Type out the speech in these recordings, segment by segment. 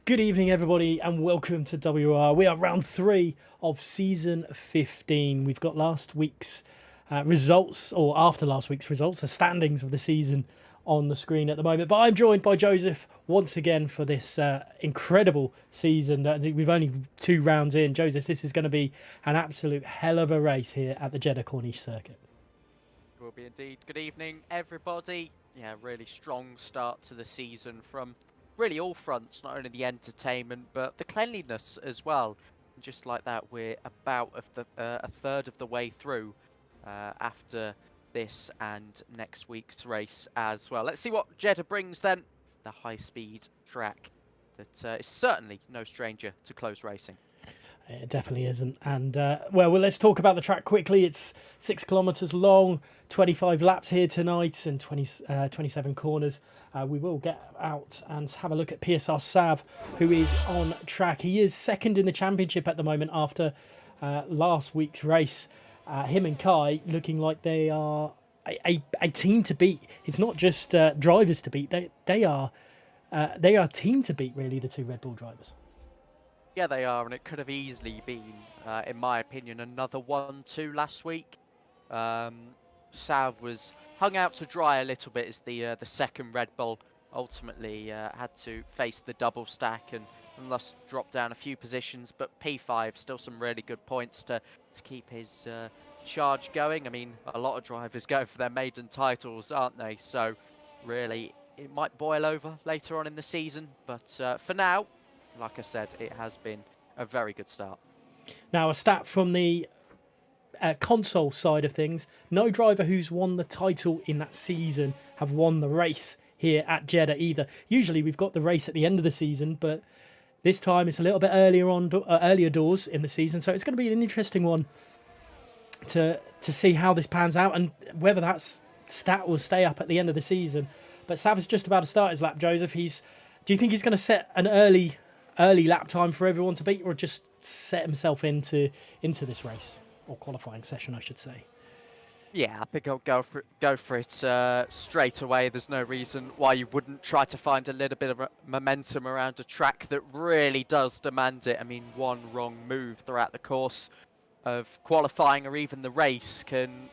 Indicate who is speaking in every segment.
Speaker 1: Good evening, everybody, and welcome to WOR. We are round 3 of season 15. We've got last week's results, or after last week's results, the standings of the season on the screen at the moment. But I'm joined by Joseph once again for this incredible season. We've only 2 rounds in. Joseph, this is going to be an absolute hell of a race here at the Jeddah Corniche circuit.
Speaker 2: Will be indeed. Good evening, everybody. Yeah, really strong start to the season from really all fronts, not only the entertainment but the cleanliness as well. And just like that, we're about a third of the way through after this and next week's race as well. Let's see what Jeddah brings then. The high-speed track that is certainly no stranger to close racing.
Speaker 1: It definitely isn't. And, well, let's talk about the track quickly. It's 6 kilometres long, 25 laps here tonight, and 27 corners. We will get out and have a look at PSR Sav, who is on track. He is second in the championship at the moment after last week's race. Him and Kai looking like they are a team to beat. It's not just drivers to beat. They are a team to beat, really, the 2 Red Bull drivers.
Speaker 2: Yeah, they are, and it could have easily been, in my opinion, another 1-2 last week. Sav was hung out to dry a little bit as the second Red Bull ultimately had to face the double stack and thus drop down a few positions. But P5 still some really good points to keep his charge going. I mean, a lot of drivers go for their maiden titles, aren't they? So really, it might boil over later on in the season. But for now, like I said, it has been a very good start.
Speaker 1: Now, a stat from the console side of things, no driver who's won the title in that season have won the race here at Jeddah either. Usually we've got the race at the end of the season, but this time it's a little bit earlier doors in the season, so it's going to be an interesting one to see how this pans out and whether that stat will stay up at the end of the season. But Sav is just about to start his lap, Joseph. Do you think he's going to set an early lap time for everyone to beat, or just set himself into this race, or qualifying session, I should say?
Speaker 2: Yeah, I think I'll go for it straight away. There's no reason why you wouldn't try to find a little bit of momentum around a track that really does demand it. I mean, one wrong move throughout the course of qualifying or even the race can,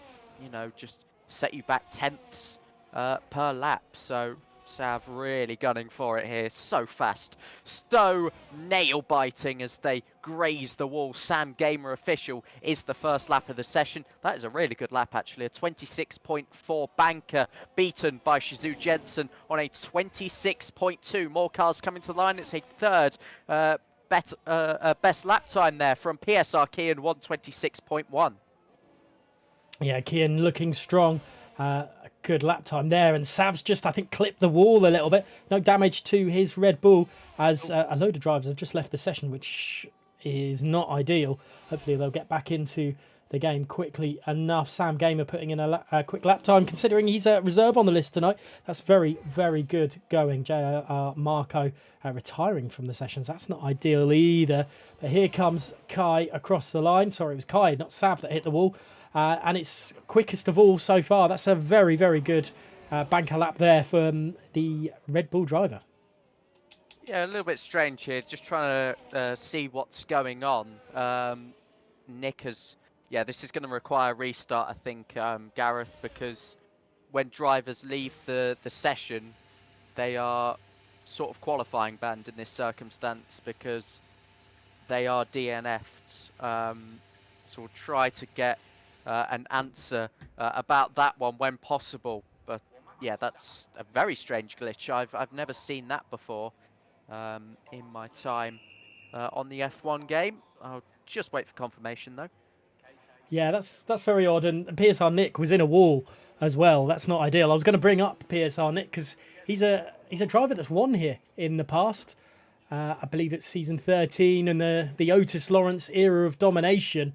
Speaker 2: just set you back tenths per lap. So Sav really gunning for it here. So fast, so nail-biting as they graze the wall. Sam Gamer official is the first lap of the session. That is a really good lap, actually. A 26.4 banker beaten by Shizu Jensen on a 26.2. More cars coming to the line. It's a third best lap time there from PSR Kian, 126.1.
Speaker 1: Yeah, Kian looking strong. Good lap time there, and Sav's just, I think, clipped the wall a little bit. No damage to his Red Bull as a load of drivers have just left the session, which is not ideal. Hopefully they'll get back into the game quickly enough. Sam Gamer putting in a quick lap time, considering he's a reserve on the list tonight. That's very, very good going. JR Marco retiring from the sessions. That's not ideal either. But here comes Kai across the line. Sorry, it was Kai, not Sav, that hit the wall. And it's quickest of all so far. That's a very, very good banker lap there from the Red Bull driver.
Speaker 2: Yeah, a little bit strange here. Just trying to see what's going on. Nick has... Yeah, this is going to require a restart, I think, Gareth, because when drivers leave the session, they are sort of qualifying banned in this circumstance because they are DNF'd. So we'll try to get an answer about that one when possible. But yeah, that's a very strange glitch. I've never seen that before in my time on the F1 game. I'll just wait for confirmation though.
Speaker 1: Yeah, that's very odd. And PSR Nick was in a wall as well. That's not ideal. I was going to bring up PSR Nick because he's a driver that's won here in the past. I believe it's season 13 and the Otis Lawrence era of domination.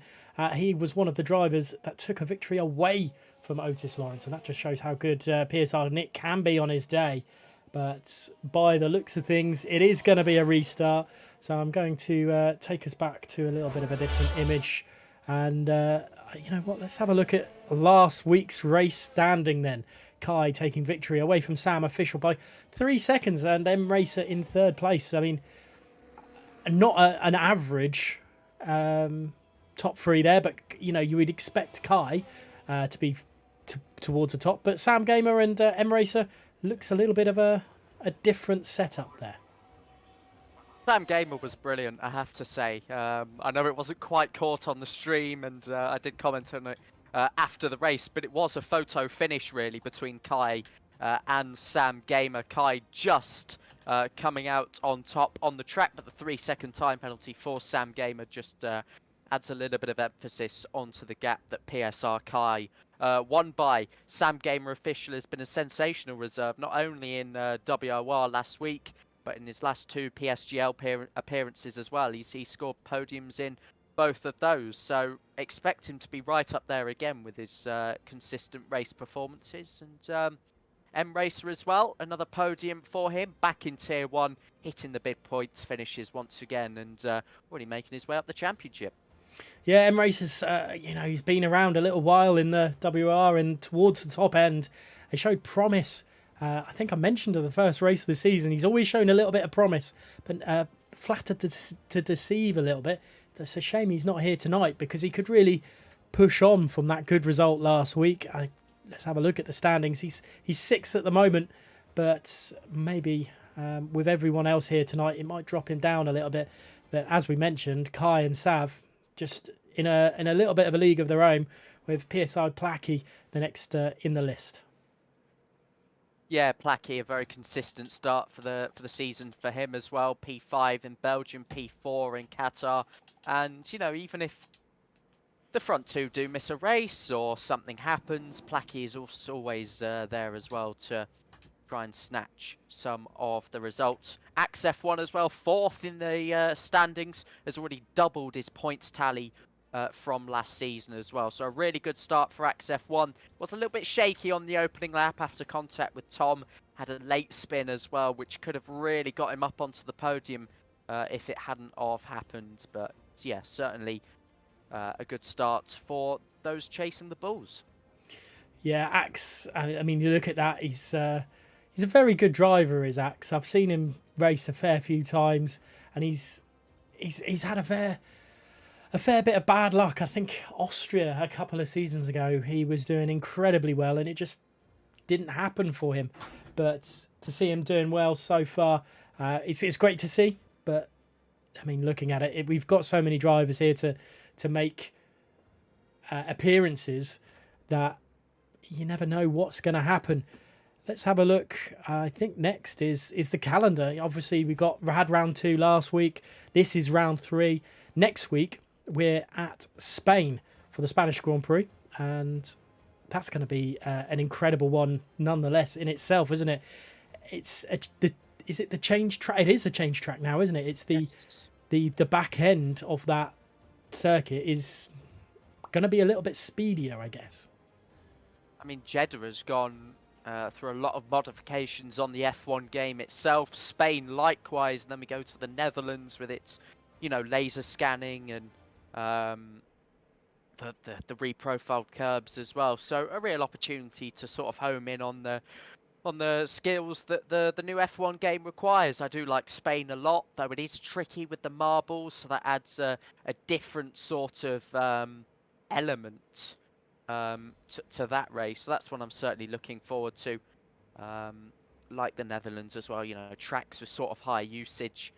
Speaker 1: He was one of the drivers that took a victory away from Otis Lawrence, and that just shows how good PSR Nick can be on his day. But by the looks of things, it is going to be a restart. So I'm going to take us back to a little bit of a different image. And you know what, let's have a look at last week's race standing then. Kai taking victory away from Sam Official by 3 seconds, and M Racer in third place. I mean, not an average top three there, but you would expect Kai to be towards the top. But Sam Gamer and M Racer looks a little bit of a different setup there.
Speaker 2: Sam Gamer was brilliant, I have to say. I know it wasn't quite caught on the stream, and I did comment on it after the race, but it was a photo finish really between Kai and Sam Gamer. Kai just coming out on top on the track, but the 3-second time penalty for Sam Gamer just adds a little bit of emphasis onto the gap that PSR Kai won by. Sam Gamer official has been a sensational reserve, not only in WOR last week, but in his last 2 PSGL appearances as well. He scored podiums in both of those, so expect him to be right up there again with his consistent race performances. And M Racer as well, another podium for him, back in Tier 1, hitting the big points finishes once again, and already making his way up the championship.
Speaker 1: Yeah, M Racer's, he's been around a little while in the WR and towards the top end. He showed promise. I think I mentioned in the first race of the season, he's always shown a little bit of promise, but flattered to deceive a little bit. It's a shame he's not here tonight because he could really push on from that good result last week. Let's have a look at the standings. He's 6th at the moment, but maybe with everyone else here tonight, it might drop him down a little bit. But as we mentioned, Kai and Sav just in a little bit of a league of their own, with PSI Placky the next in the list.
Speaker 2: Yeah, Placky, a very consistent start for the season for him as well. P5 in Belgium, P4 in Qatar, and even if the front two do miss a race or something happens, Placky is also always there as well to try and snatch some of the results. Axe F1 as well, 4th in the standings, has already doubled his points tally from last season as well. So a really good start for Axe F1. Was a little bit shaky on the opening lap after contact with Tom. Had a late spin as well, which could have really got him up onto the podium if it hadn't have happened. But yeah, certainly a good start for those chasing the bulls. Yeah,
Speaker 1: Axe, I mean, you look at that, he's a very good driver, is Axe. I've seen him race a fair few times, and he's had a fair bit of bad luck. I think Austria a couple of seasons ago, he was doing incredibly well, and it just didn't happen for him. But to see him doing well so far, it's great to see. But I mean, looking at it, we've got so many drivers here to make appearances that you never know what's going to happen. Let's have a look. I think next is the calendar. Obviously, we had round 2 last week. This is round 3. Next week, we're at Spain for the Spanish Grand Prix, and that's going to be an incredible one nonetheless in itself, isn't it? Is it the change track? It is a change track now, isn't it? It's the back end of that circuit is going to be a little bit speedier, I guess.
Speaker 2: I mean, Jeddah has gone through a lot of modifications on the F1 game itself. Spain likewise, and then we go to the Netherlands with its, laser scanning and the reprofiled curbs as well. So a real opportunity to sort of home in on the skills that the new F1 game requires. I do like Spain a lot, though it is tricky with the marbles, so that adds a different sort of element to that race. So that's what I'm certainly looking forward to. Like the Netherlands as well, tracks with sort of high usage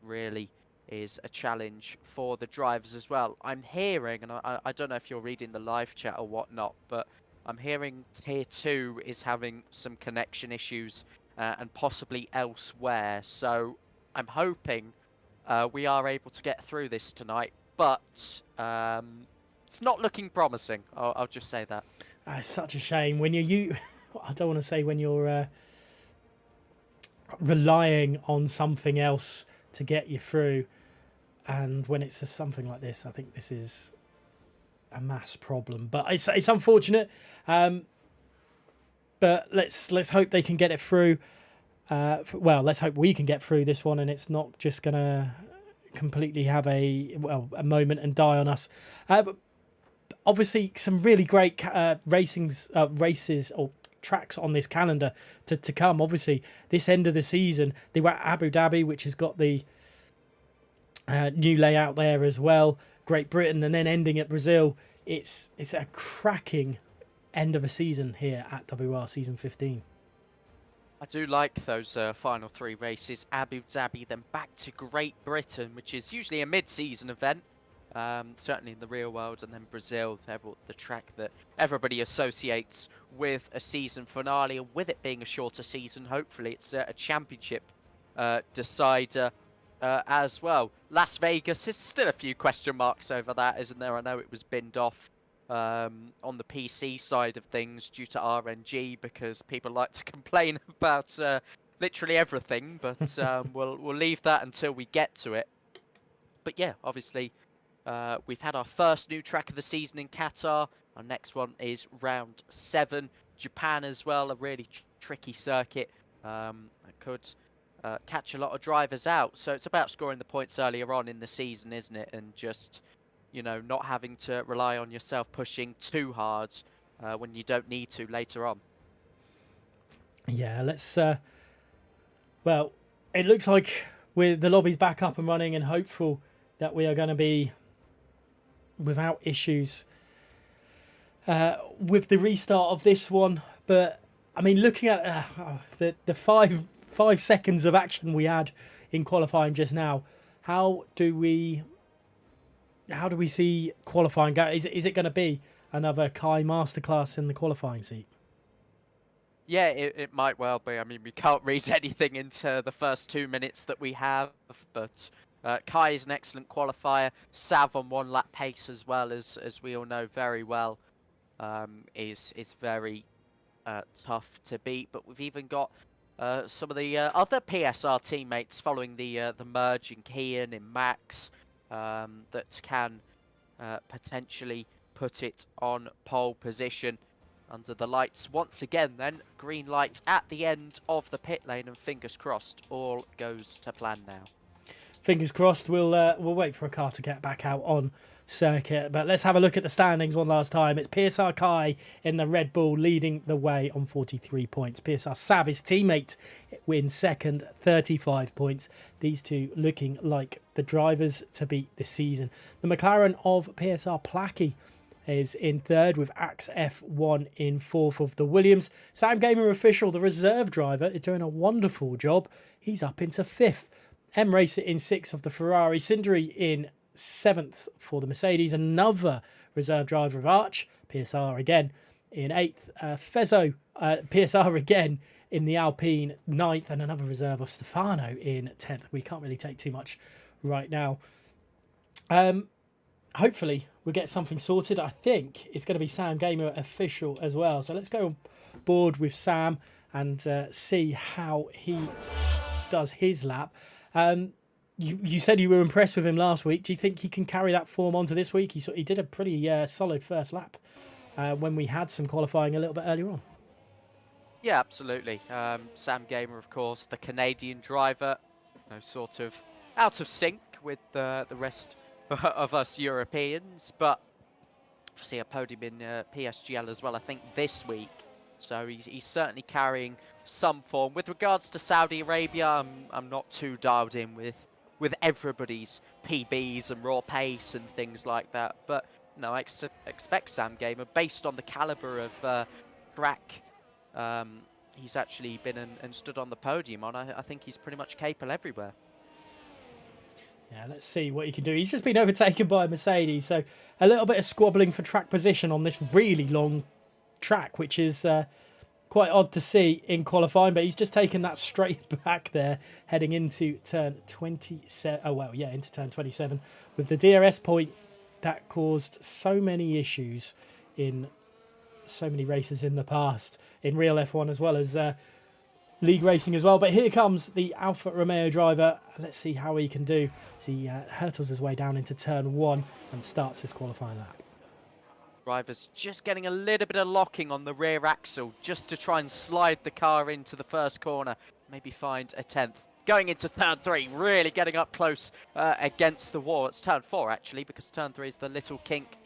Speaker 2: really is a challenge for the drivers as well. I'm hearing, and I don't know if you're reading the live chat or whatnot, but I'm hearing Tier 2 is having some connection issues and possibly elsewhere. So I'm hoping we are able to get through this tonight, but it's not looking promising. I'll just say that.
Speaker 1: It's such a shame when I don't want to say when you're relying on something else to get you through, and when it's something like this, I think this is a mass problem. But it's unfortunate. But let's hope they can get it through. Let's hope we can get through this one, and it's not just gonna completely have a moment and die on us. But obviously, some really great races or tracks on this calendar to come. Obviously, this end of the season, they were at Abu Dhabi, which has got the New layout there as well. Great Britain, and then ending at Brazil. It's a cracking end of a season here at WR Season 15.
Speaker 2: I do like those final 3 races. Abu Dhabi, then back to Great Britain, which is usually a mid-season event. Certainly in the real world, and then Brazil, the track that everybody associates with a season finale, and with it being a shorter season, hopefully it's a championship decider as well. Las Vegas is still a few question marks over that, isn't there? I know it was binned off on the PC side of things due to RNG, because people like to complain about literally everything, but we'll leave that until we get to it. But yeah, obviously we've had our first new track of the season in Qatar. Our next one is round 7. Japan as well, a really tricky circuit that could catch a lot of drivers out. So it's about scoring the points earlier on in the season, isn't it? And just, you know, not having to rely on yourself pushing too hard when you don't need to later on.
Speaker 1: Yeah, let's... well, it looks like the lobby's back up and running, and hopeful that we are going to be without issues with the restart of this one. But I mean, looking at the 5 seconds of action we had in qualifying just now, how do we see qualifying go? Is it going to be another Kai masterclass in the qualifying seat?
Speaker 2: Yeah, it might well be. I mean, we can't read anything into the first 2 minutes that we have, but Kai is an excellent qualifier. Sav on 1 lap pace as well, as we all know very well, is very tough to beat. But we've even got some of the other PSR teammates following the merge in Kian, in Max, that can potentially put it on pole position under the lights once again. Then green light at the end of the pit lane, and fingers crossed all goes to plan now.
Speaker 1: Fingers crossed. We'll wait for a car to get back out on circuit. But let's have a look at the standings one last time. It's PSR Kai in the Red Bull leading the way on 43 points. PSR Sav, his teammate, wins second, 35 points. These two looking like the drivers to beat this season. The McLaren of PSR Placky is in third, with Axe F1 in fourth of the Williams. Sam Gamer Official, the reserve driver, is doing a wonderful job. He's up into fifth. M Racer in sixth of the Ferrari. Sindri in seventh for the Mercedes. Another reserve driver of Arch, PSR again, in eighth. Fezzo, PSR again in the Alpine, ninth, and another reserve of Stefano in 10th. We can't really take too much right now. Hopefully we'll get something sorted. I think it's going to be Sam Gamer Official as well. So let's go on board with Sam and see how he does his lap. You said you were impressed with him last week. Do you think he can carry that form onto this week? He did a pretty solid first lap when we had some qualifying a little bit earlier on.
Speaker 2: Yeah, absolutely. Sam Gamer, of course, the Canadian driver, sort of out of sync with the rest of us Europeans, but obviously a podium in PSGL as well, I think, this week. So he's certainly carrying some form. With regards to Saudi Arabia, I'm not too dialed in with everybody's PBs and raw pace and things like that. But no, I expect Sam Gamer, based on the caliber of track he's actually been and stood on the podium on, I think he's pretty much capable everywhere.
Speaker 1: Yeah, let's see what he can do. He's just been overtaken by a Mercedes, so a little bit of squabbling for track position on this really long track, which is quite odd to see in qualifying, but he's just taken that straight back there, heading into turn 27. Oh, well, yeah, into turn 27 with the DRS point that caused so many issues in so many races in the past, in real F1 as well as league racing as well. But here comes the Alfa Romeo driver. Let's see how he can do as he hurtles his way down into turn 1 and starts his qualifying lap.
Speaker 2: Driver's just getting a little bit of locking on the rear axle just to try and slide the car into the first corner, maybe find a 10th. Going into turn 3, really getting up close against the wall. It's turn 4 actually, because turn 3 is the little kink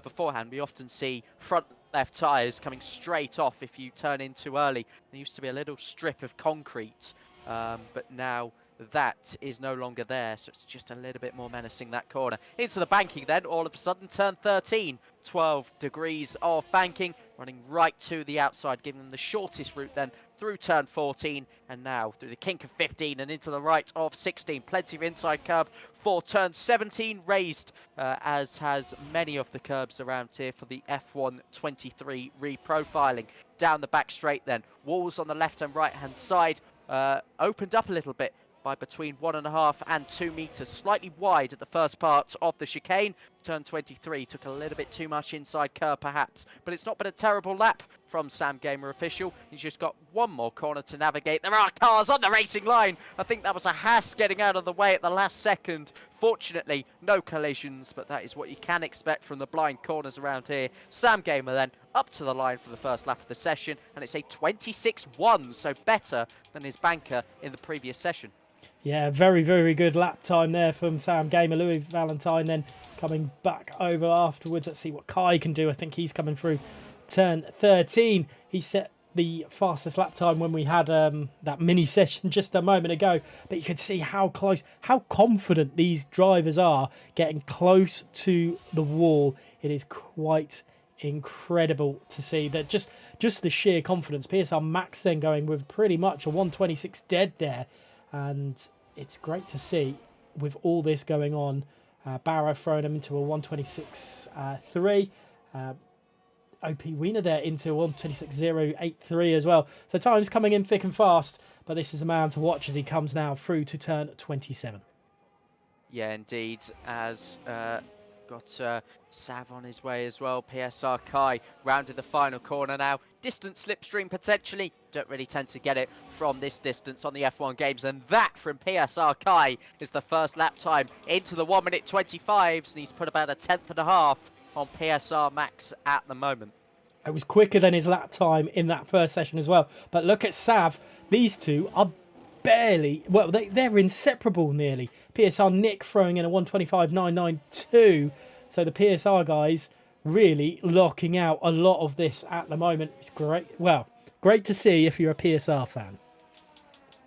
Speaker 2: beforehand. We often see front left tyres coming straight off if you turn in too early. There used to be a little strip of concrete, but now that is no longer there, so it's just a little bit more menacing, that corner. Into the banking then, all of a sudden, turn 13, 12 degrees of banking, running right to the outside, giving them the shortest route then through turn 14, and now through the kink of 15 and into the right of 16. Plenty of inside curb for turn 17, raised as has many of the curbs around here for the F1 23 reprofiling. Down the back straight then, walls on the left and right hand side opened up a little bit by between 1.5 and 2 meters, slightly wide at the first part of the chicane. Turn 23 took a little bit too much inside curb perhaps, but it's not been a terrible lap from Sam Gamer official. He's just got one more corner to navigate. There are cars on the racing line. I think that was a Haas getting out of the way at the last second. Fortunately, no collisions, but that is what you can expect from the blind corners around here. Sam Gamer then up to the line for the first lap of the session, and it's a 26-1, so better than his banker in the previous session.
Speaker 1: Yeah, very, very good lap time there from Sam Gamer. Louis Valentine then coming back over afterwards. Let's see what Kai can do. I think he's coming through turn 13. He set the fastest lap time when we had that mini session just a moment ago. But you can see how close, how confident these drivers are getting close to the wall. It is quite incredible to see that just the sheer confidence. PSR Max then going with pretty much a 126 dead there. And it's great to see with all this going on. Barrow throwing him into a 126.3. OP Wiener there into 126.083 as well. So time's coming in thick and fast, but this is a man to watch as he comes now through to turn 27.
Speaker 2: Yeah, indeed, as got Sav on his way as well. PSR Kai rounded the final corner now. Distant slipstream potentially. Don't really tend to get it from this distance on the F1 games. And that from PSR Kai is the first lap time into the 1 minute 25s. And he's put about a 10.5 on PSR Max at the moment.
Speaker 1: It was quicker than his lap time in that first session as well. But look at Sav. These two are barely, well, they're inseparable nearly. PSR Nick throwing in a 125.992. So the PSR guys really locking out a lot of this at the moment. It's great. Well, great to see if you're a PSR fan.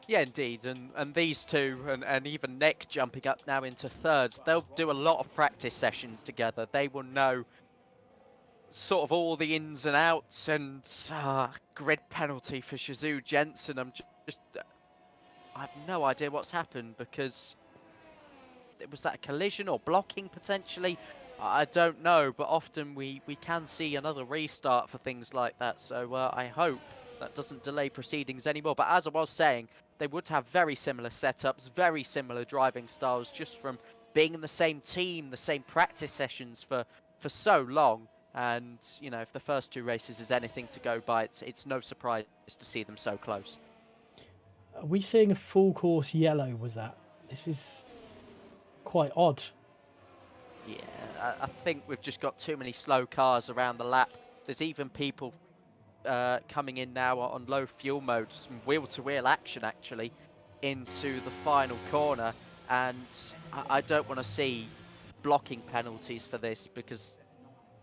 Speaker 2: Yeah, indeed. And these two, and even Nick jumping up now into thirds, they'll do a lot of practice sessions together. They will know sort of all the ins and outs, and grid penalty for Shazoo Jensen. I have no idea what's happened, because was that a collision or blocking potentially? I don't know, but often we can see another restart for things like that. So I hope that doesn't delay proceedings anymore. But as I was saying, they would have very similar setups, very similar driving styles, just from being in the same team, the same practice sessions for so long. And, you know, if the first two races is anything to go by, it's no surprise to see them so close.
Speaker 1: Are we seeing a full course yellow, was that? This is quite odd.
Speaker 2: Yeah, I think we've just got too many slow cars around the lap. There's even people coming in now on low fuel mode, some wheel-to-wheel action actually, into the final corner. And I don't want to see blocking penalties for this, because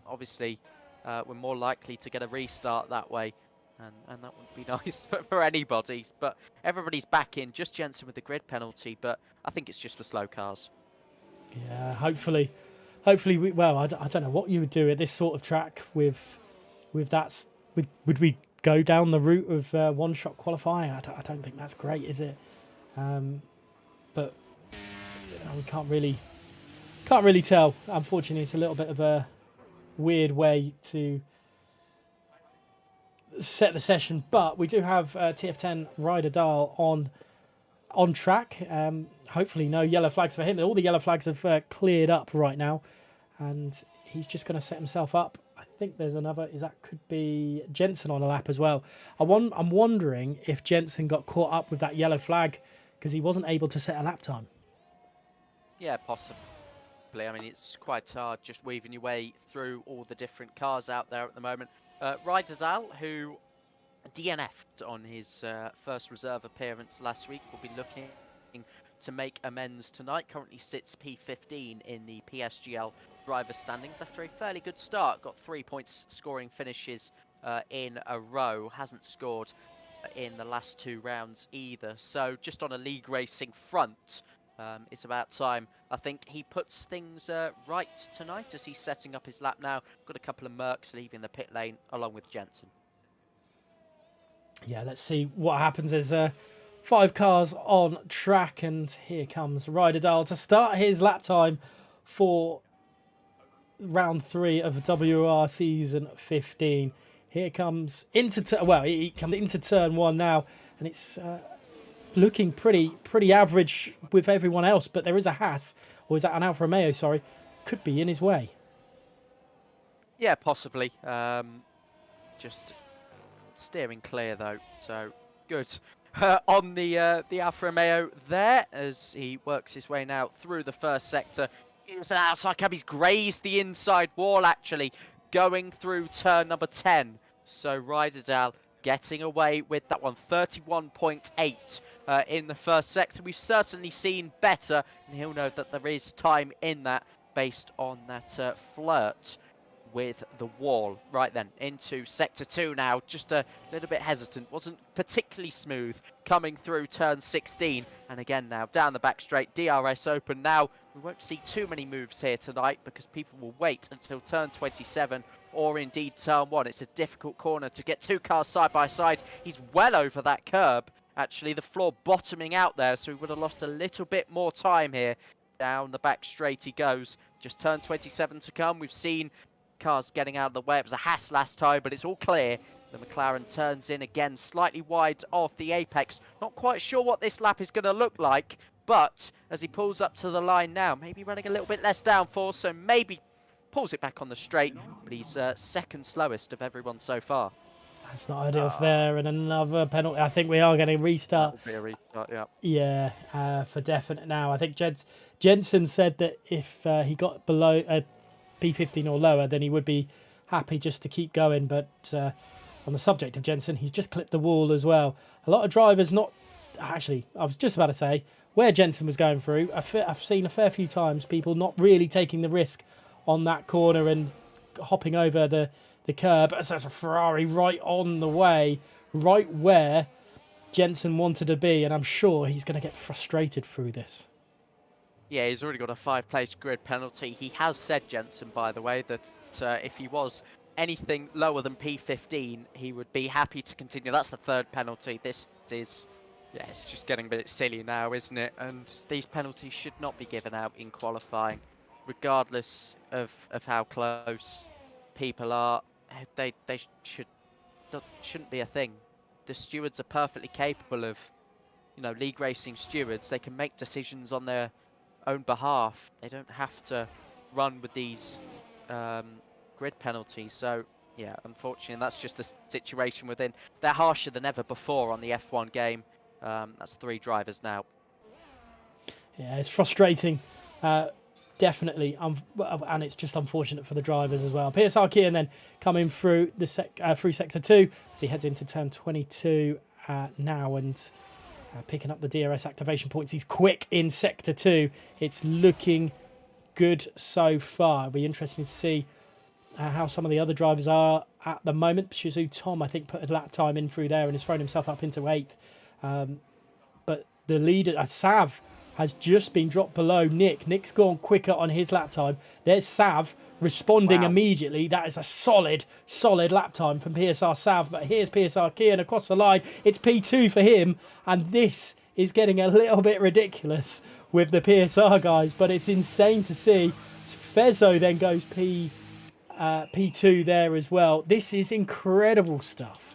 Speaker 2: obviously we're more likely to get a restart that way. And that wouldn't be nice for anybody. But everybody's back in, just Jensen with the grid penalty, but I think it's just for slow cars.
Speaker 1: Yeah, hopefully well, I don't know what you would do at this sort of track with that. Would we go down the route of one-shot qualifying? I don't think that's great, is it? But you know, we can't really tell. Unfortunately, it's a little bit of a weird way to set the session, but we do have TF10 Ryder Dahl on track. Hopefully no yellow flags for him. All the yellow flags have cleared up right now, and he's just going to set himself up. I think there's another, could be Jensen on a lap as well. I'm wondering if Jensen got caught up with that yellow flag because he wasn't able to set a lap time.
Speaker 2: Yeah, possibly. I mean, it's quite hard just weaving your way through all the different cars out there at the moment. Ryder Dahl, who DNF'd on his first reserve appearance last week, will be looking to make amends tonight. Currently sits P15 in the PSGL driver standings after a fairly good start. Got 3 points scoring finishes in a row. Hasn't scored in the last 2 rounds either. So just on a league racing front, it's about time. I think he puts things right tonight as he's setting up his lap now. Got a couple of Mercs leaving the pit lane along with Jensen.
Speaker 1: Yeah, let's see what happens. There's 5 cars on track, and here comes Ryderdale to start his lap time for round 3 of WOR season 15. Here comes into he comes into turn 1 now, and it's looking pretty average with everyone else. But there is a Haas, or is that an Alfa Romeo? Sorry, could be in his way.
Speaker 2: Yeah, possibly. Just steering clear though, so good. On the Alfa Romeo there, as he works his way now through the first sector. It's an outside cab. He's grazed the inside wall actually, going through turn number 10. So Ryderdale getting away with that one, 31.8 in the first sector. We've certainly seen better, and he'll know that there is time in that based on that flirt with the wall. Right then, into sector 2 now, just a little bit hesitant, wasn't particularly smooth coming through turn 16, and again now down the back straight, DRS open now. We won't see too many moves here tonight because people will wait until turn 27 or indeed turn 1. It's a difficult corner to get 2 cars side by side. He's well over that curb, actually the floor bottoming out there, so he would have lost a little bit more time here. Down the back straight he goes, just turn 27 to come. We've seen cars getting out of the way. It was a Haas last time, but it's all clear. The McLaren turns in again, slightly wide of the apex. Not quite sure what this lap is going to look like, but as he pulls up to the line now, maybe running a little bit less downforce, so maybe pulls it back on the straight, but he's second slowest of everyone so far.
Speaker 1: That's not ideal there, and another penalty. I think we are going to restart.
Speaker 2: That'll be a restart, yeah.
Speaker 1: Yeah, for definite now. I think Jensen said that if he got below P15 or lower, then he would be happy just to keep going. But on the subject of Jensen, he's just clipped the wall as well. A lot of drivers not... Actually, I was just about to say, where Jensen was going through, I've seen a fair few times people not really taking the risk on that corner and hopping over the curb. As there's a Ferrari right on the way, right where Jensen wanted to be, and I'm sure he's going to get frustrated through this.
Speaker 2: Yeah, he's already got a 5-place grid penalty. He has said, Jensen, by the way, that if he was anything lower than P15, he would be happy to continue. That's the 3rd penalty. This is... Yeah, it's just getting a bit silly now, isn't it? And these penalties should not be given out in qualifying, regardless of how close people are. They shouldn't be a thing. The stewards are perfectly capable of, you know, league racing stewards. They can make decisions on their own behalf. They don't have to run with these grid penalties. So yeah, unfortunately, that's just the situation within. They're harsher than ever before on the F1 game. That's 3 drivers now.
Speaker 1: Yeah, it's frustrating, definitely, and it's just unfortunate for the drivers as well. PSR Kian then coming through the through sector 2 as he heads into turn 22 now, and picking up the DRS activation points. He's quick in sector 2. It's looking good so far. It'll be interesting to see how some of the other drivers are at the moment. Shizu Tom, I think, put a lap time in through there and has thrown himself up into 8th. But the leader, Sav, has just been dropped below Nick. Nick's gone quicker on his lap time. There's Sav responding immediately. That is a solid lap time from PSR Sav. But here's PSR Kian across the line. It's P2 for him. And this is getting a little bit ridiculous with the PSR guys. But it's insane to see. Fezzo then goes P2 there as well. This is incredible stuff.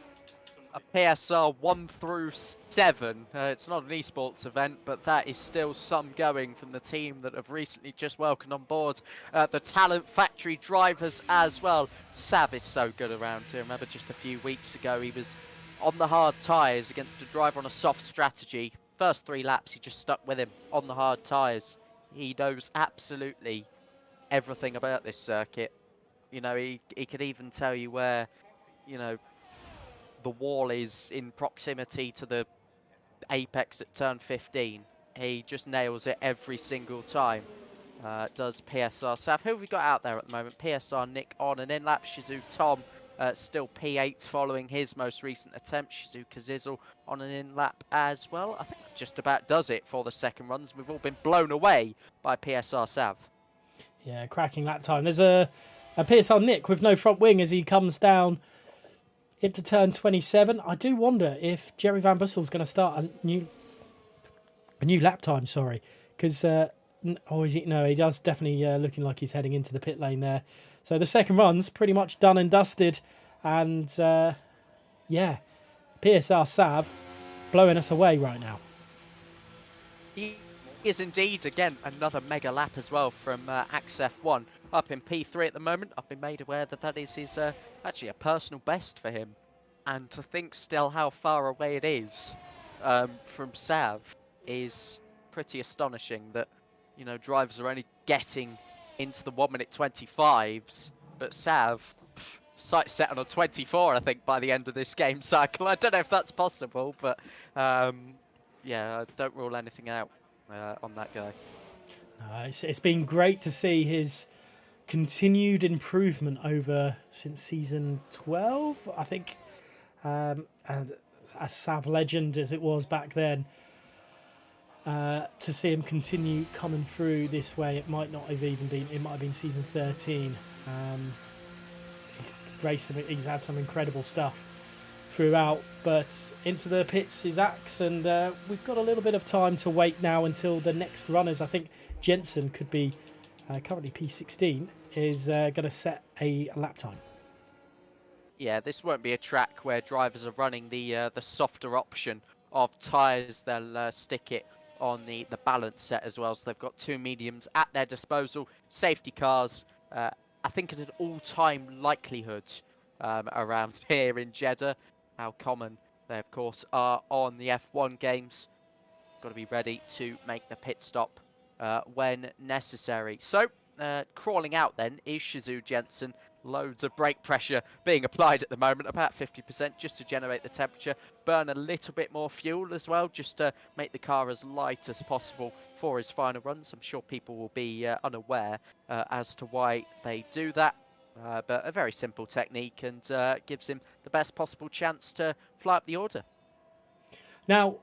Speaker 2: A PSR 1 through 7. It's not an esports event, but that is still some going from the team that have recently just welcomed on board the Talent Factory drivers as well. Sav is so good around here. Remember just a few weeks ago he was on the hard tyres against a driver on a soft strategy. First 3 laps he just stuck with him on the hard tyres. He knows absolutely everything about this circuit. You know, he could even tell you where, you know, the wall is in proximity to the apex at turn 15. He just nails it every single time. Does PSR Sav. Who have we got out there at the moment? PSR Nick on an in-lap. Shizu Tom still P8 following his most recent attempt. Shizuka Zizzle on an in-lap as well. I think that just about does it for the second runs. We've all been blown away by PSR Sav.
Speaker 1: Yeah, cracking lap time. There's a PSR Nick with no front wing as he comes down into turn 27. I do wonder if Jerry Van Bussel's going to start a new lap time, sorry. Because, he does definitely looking like he's heading into the pit lane there. So the second run's pretty much done and dusted. And, PSR Sav blowing us away right now.
Speaker 2: He is indeed, again, another mega lap as well from Axe F1. Up in P3 at the moment. I've been made aware that is his actually a personal best for him. And to think still how far away it is from Sav is pretty astonishing that, drivers are only getting into the 1 minute 25s, but Sav, sight set on a 24, I think, by the end of this game cycle. I don't know if that's possible, but I don't rule anything out on that guy.
Speaker 1: It's been great to see his continued improvement over since season 12, I think, and a Sav legend as it was back then. To see him continue coming through this way, it might not have even been. It might have been season 13. He's had some incredible stuff throughout, but into the pits is Axe, and we've got a little bit of time to wait now until the next runners. I think Jensen could be currently P16 is going to set a lap time.
Speaker 2: Yeah, this won't be a track where drivers are running the softer option of tyres. They'll stick it on the balance set as well, so they've got two mediums at their disposal. Safety cars, I think at an all-time likelihood around here in Jeddah. How common they, of course, are on the F1 games. Got to be ready to make the pit stop when necessary. So, crawling out then is Shizu Jensen. Loads of brake pressure being applied at the moment, about 50%, just to generate the temperature. Burn a little bit more fuel as well, just to make the car as light as possible for his final runs. I'm sure people will be unaware as to why they do that. But a very simple technique, and gives him the best possible chance to fly up the order.
Speaker 1: Now,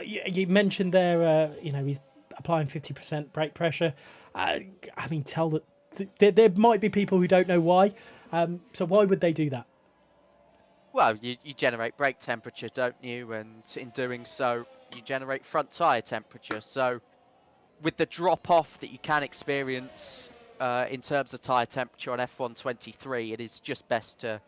Speaker 1: you mentioned there, he's applying 50% brake pressure. There might be people who don't know why. So why would they do that?
Speaker 2: Well, you generate brake temperature, don't you? And in doing so, you generate front tyre temperature. So with the drop-off that you can experience in terms of tyre temperature on F1 23, it is just best to,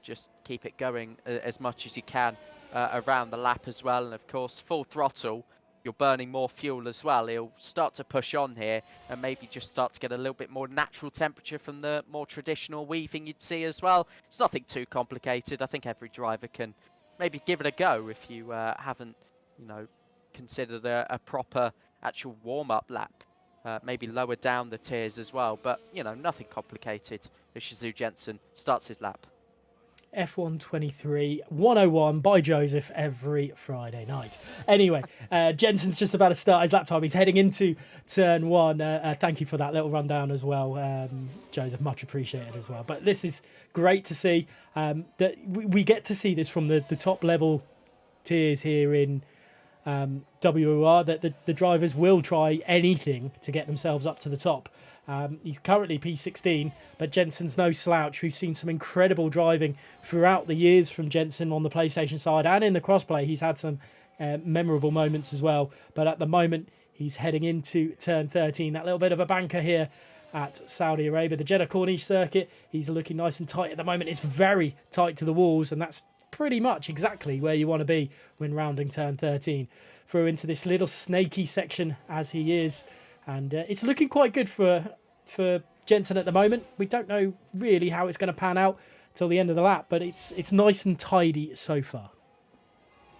Speaker 2: just keep it going as much as you can around the lap as well. And of course, full throttle, you're burning more fuel as well. He'll start to push on here and maybe just start to get a little bit more natural temperature from the more traditional weaving you'd see as well. It's nothing too complicated. I think every driver can maybe give it a go if you haven't, considered a proper actual warm-up lap. Maybe lower down the tiers as well, but, nothing complicated as Shizu Jensen starts his lap.
Speaker 1: F1 23 101 by Joseph every Friday night. Anyway, Jensen's just about to start his lap time. He's heading into turn one. Thank you for that little rundown as well, Joseph. Much appreciated as well. But this is great to see that we get to see this from the top level tiers here in WOR, that the drivers will try anything to get themselves up to the top. He's currently P16, but Jensen's no slouch. We've seen some incredible driving throughout the years from Jensen on the PlayStation side, and in the crossplay he's had some memorable moments as well. But at the moment he's heading into turn 13, that little bit of a banker here at Saudi Arabia, the Jeddah Corniche circuit. He's looking nice and tight at the moment. It's very tight to the walls, and that's pretty much exactly where you want to be when rounding turn 13. Through into this little snaky section as he is, and it's looking quite good for Jensen at the moment. We don't know really how it's going to pan out till the end of the lap, but it's nice and tidy so far.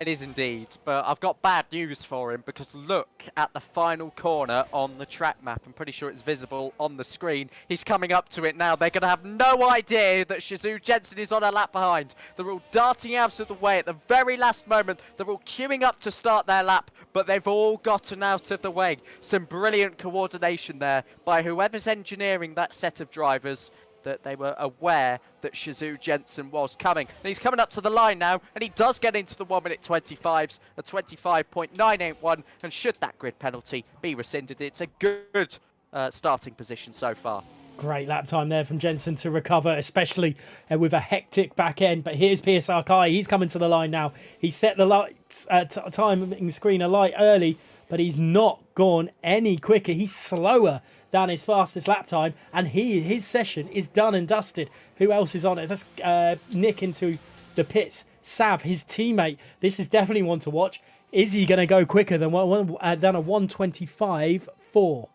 Speaker 2: It is indeed, but I've got bad news for him, because look at the final corner on the track map. I'm pretty sure it's visible on the screen. He's coming up to it now. They're going to have no idea that Shizu Jensen is on a lap behind. They're all darting out of the way at the very last moment. They're all queuing up to start their lap, but they've all gotten out of the way. Some brilliant coordination there by whoever's engineering that set of drivers. that they were aware that Shizou Jensen was coming. And he's coming up to the line now, and he does get into the 1-minute 25s, a 25.981, and should that grid penalty be rescinded, it's a good starting position so far.
Speaker 1: Great lap time there from Jensen to recover, especially with a hectic back end. But here's PSR Kai. He's coming to the line now. He set the lights, timing screen alight early, but he's not gone any quicker. He's slower than his fastest lap time, and his session is done and dusted. Who else is on it? That's Nick into the pits. Sav, his teammate. This is definitely one to watch. Is he going to go quicker than a 1:25.4?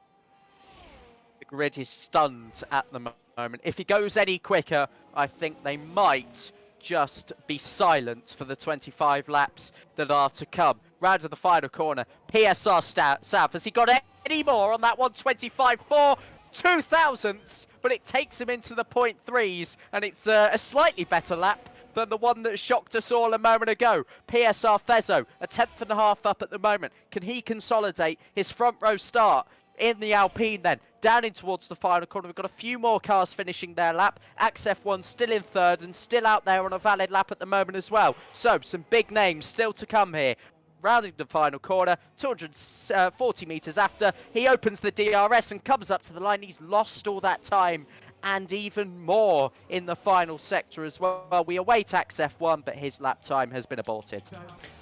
Speaker 2: The grid is stunned at the moment. If he goes any quicker, I think they might just be silent for the 25 laps that are to come. Round to the final corner. PSR Sav, has he got any more on that 1:25.4? 2,000ths, but it takes him into the 0.3s, and it's a slightly better lap than the one that shocked us all a moment ago. PSR Fezzo, a 10.5 up at the moment. Can he consolidate his front row start in the Alpine then? Down in towards the final corner, we've got a few more cars finishing their lap. Axe F1 still in third and still out there on a valid lap at the moment as well. So, some big names still to come here. Rounding the final corner, 240 metres after, he opens the DRS and comes up to the line. He's lost all that time and even more in the final sector as well. We await Axe F1, but his lap time has been aborted.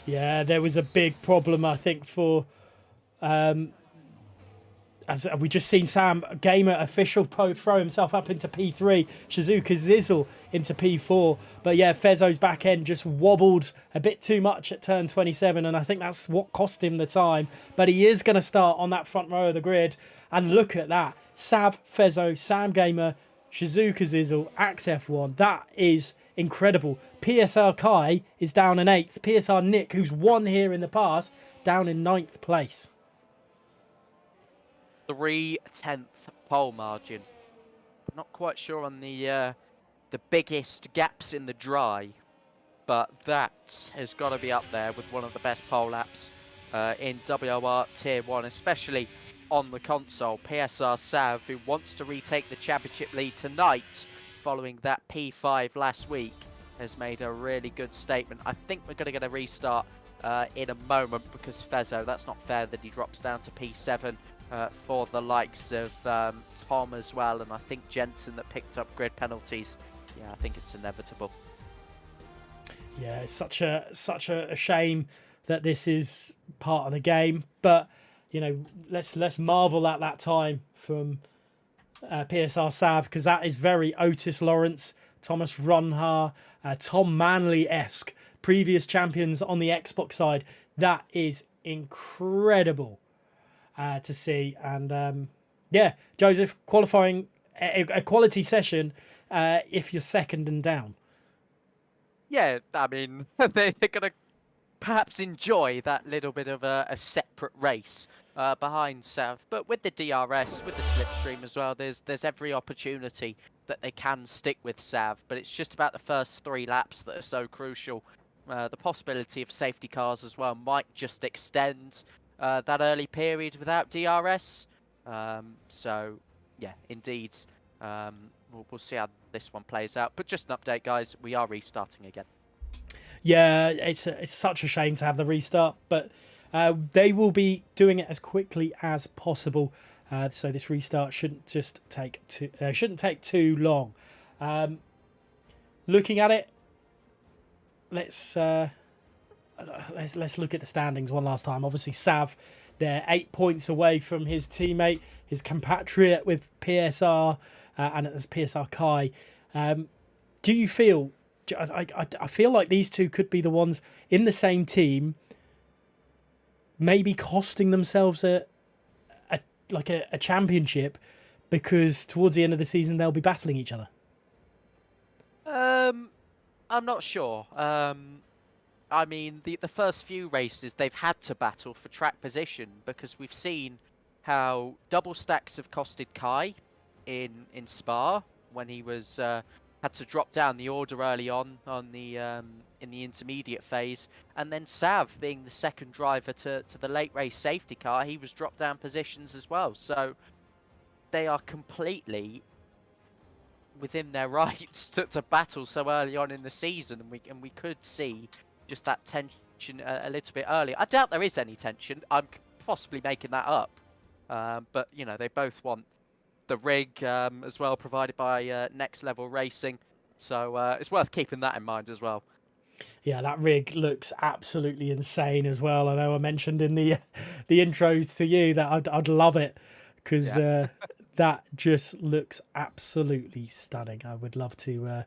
Speaker 1: Yeah, there was a big problem, I think, for... as we just seen Sam Gamer official throw himself up into P3, Shizuka Zizzle into P4. But yeah, Fezzo's back end just wobbled a bit too much at turn 27, and I think that's what cost him the time. But he is going to start on that front row of the grid, and look at that. Sav, Fezzo, Sam Gamer, Shizuka Zizzle, Axe F1. That is incredible. PSR Kai is down in 8th. PSR Nick, who's won here in the past, down in 9th place.
Speaker 2: 3/10 pole margin. Not quite sure on the biggest gaps in the dry, but that has got to be up there with one of the best pole laps in WOR Tier 1, especially on the console. PSR Sav, who wants to retake the championship lead tonight following that P5 last week, has made a really good statement. I think we're going to get a restart in a moment because Fezzo, that's not fair that he drops down to P7 for the likes of Tom as well, and I think Jensen that picked up grid penalties. Yeah, I think it's inevitable.
Speaker 1: Yeah, it's such a shame that this is part of the game, but you know, let's marvel at that time from PSR Sav, because that is very Otis Lawrence, Thomas Runhar, Tom Manley-esque, previous champions on the Xbox side. That is incredible to see. And yeah, Joseph, qualifying a quality session if you're second and down.
Speaker 2: Yeah, I mean, they're going to perhaps enjoy that little bit of a separate race behind Sav. But with the DRS, with the slipstream as well, there's every opportunity that they can stick with Sav. But it's just about the first 3 laps that are so crucial. The possibility of safety cars as well might just extend that early period without DRS. So, yeah, indeed, we'll see how this one plays out. But just an update, guys, we are restarting again.
Speaker 1: Yeah, it's such a shame to have the restart, but they will be doing it as quickly as possible. So this restart shouldn't take too long. Looking at it, let's look at the standings one last time. Obviously, Sav, they're 8 points away from his teammate, his compatriot with PSR, and it's PSR Kai. Do you feel? I feel like these two could be the ones in the same team, maybe costing themselves a championship, because towards the end of the season they'll be battling each other.
Speaker 2: I'm not sure. I mean, the first few races they've had to battle for track position, because we've seen how double stacks have costed Kai in Spa when he was had to drop down the order early on the in the intermediate phase, and then Sav being the second driver to the late race safety car, he was dropped down positions as well. So they are completely within their rights to battle so early on in the season, and we could see just that tension a little bit earlier. I doubt there is any tension. I'm possibly making that up, but you know, they both want the rig as well, provided by Next Level Racing, so it's worth keeping that in mind as well.
Speaker 1: Yeah, that rig looks absolutely insane as well. I know I mentioned in the the intros to you that I'd love it because that just looks absolutely stunning. I would love to.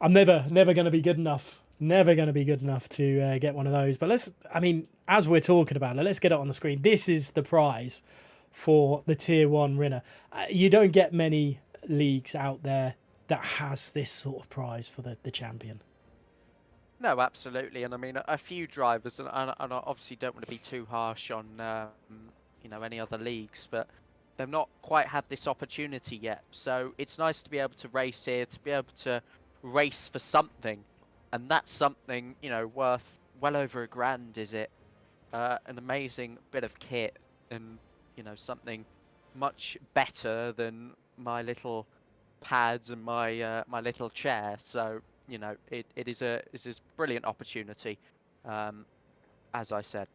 Speaker 1: I'm never going to be good enough. Never going to be good enough to get one of those. But I mean, as we're talking about it, let's get it on the screen. This is the prize for the Tier 1 winner. You don't get many leagues out there that has this sort of prize for the champion.
Speaker 2: No, absolutely, and I mean a few drivers, and I obviously don't want to be too harsh on you know, any other leagues, but they've not quite had this opportunity yet. So it's nice to be able to race here, to be able to race for something, and that's something, you know, worth well over $1,000. Is it? An amazing bit of kit, and you know, something much better than my little pads and my little chair. So you know, it is a brilliant opportunity, as I said.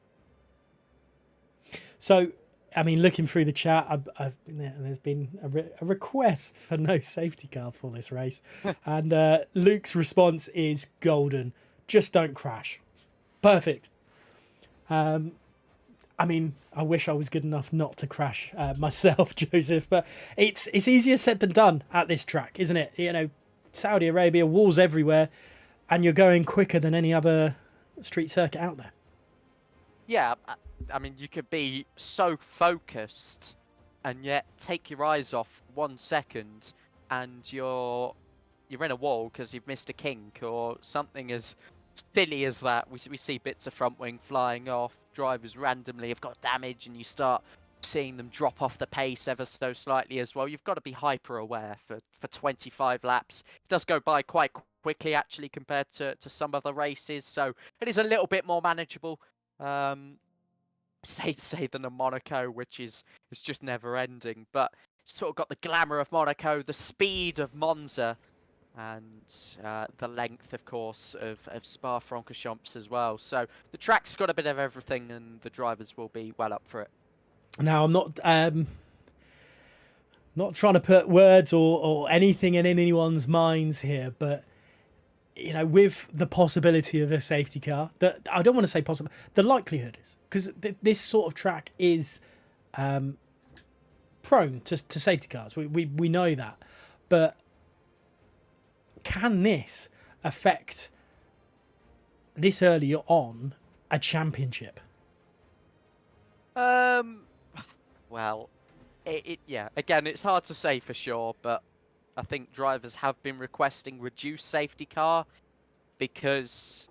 Speaker 1: So, I mean, looking through the chat, there's been a request for no safety car for this race, and Luke's response is golden. Just don't crash. Perfect. I mean, I wish I was good enough not to crash myself, Joseph, but it's easier said than done at this track, isn't it? You know, Saudi Arabia, walls everywhere, and you're going quicker than any other street circuit out there.
Speaker 2: Yeah, I mean, you could be so focused and yet take your eyes off 1 second and you're in a wall because you've missed a kink or something as silly as that. We see bits of front wing flying off, drivers randomly have got damage, and you start seeing them drop off the pace ever so slightly as well. You've got to be hyper aware for 25 laps. It does go by quite quickly actually compared to some other races, so it is a little bit more manageable. Say than a Monaco, which is just never ending, but sort of got the glamour of Monaco, the speed of Monza, and the length, of course, of Spa-Francorchamps as well. So the track's got a bit of everything, and the drivers will be well up for it.
Speaker 1: Now, I'm not trying to put words or anything in anyone's minds here, but you know, with the possibility of a safety car, that I don't want to say possible, the likelihood is, because this sort of track is prone to safety cars. We know that, but can this affect this early on a championship?
Speaker 2: Well, yeah. Again, it's hard to say for sure, but I think drivers have been requesting reduced safety car because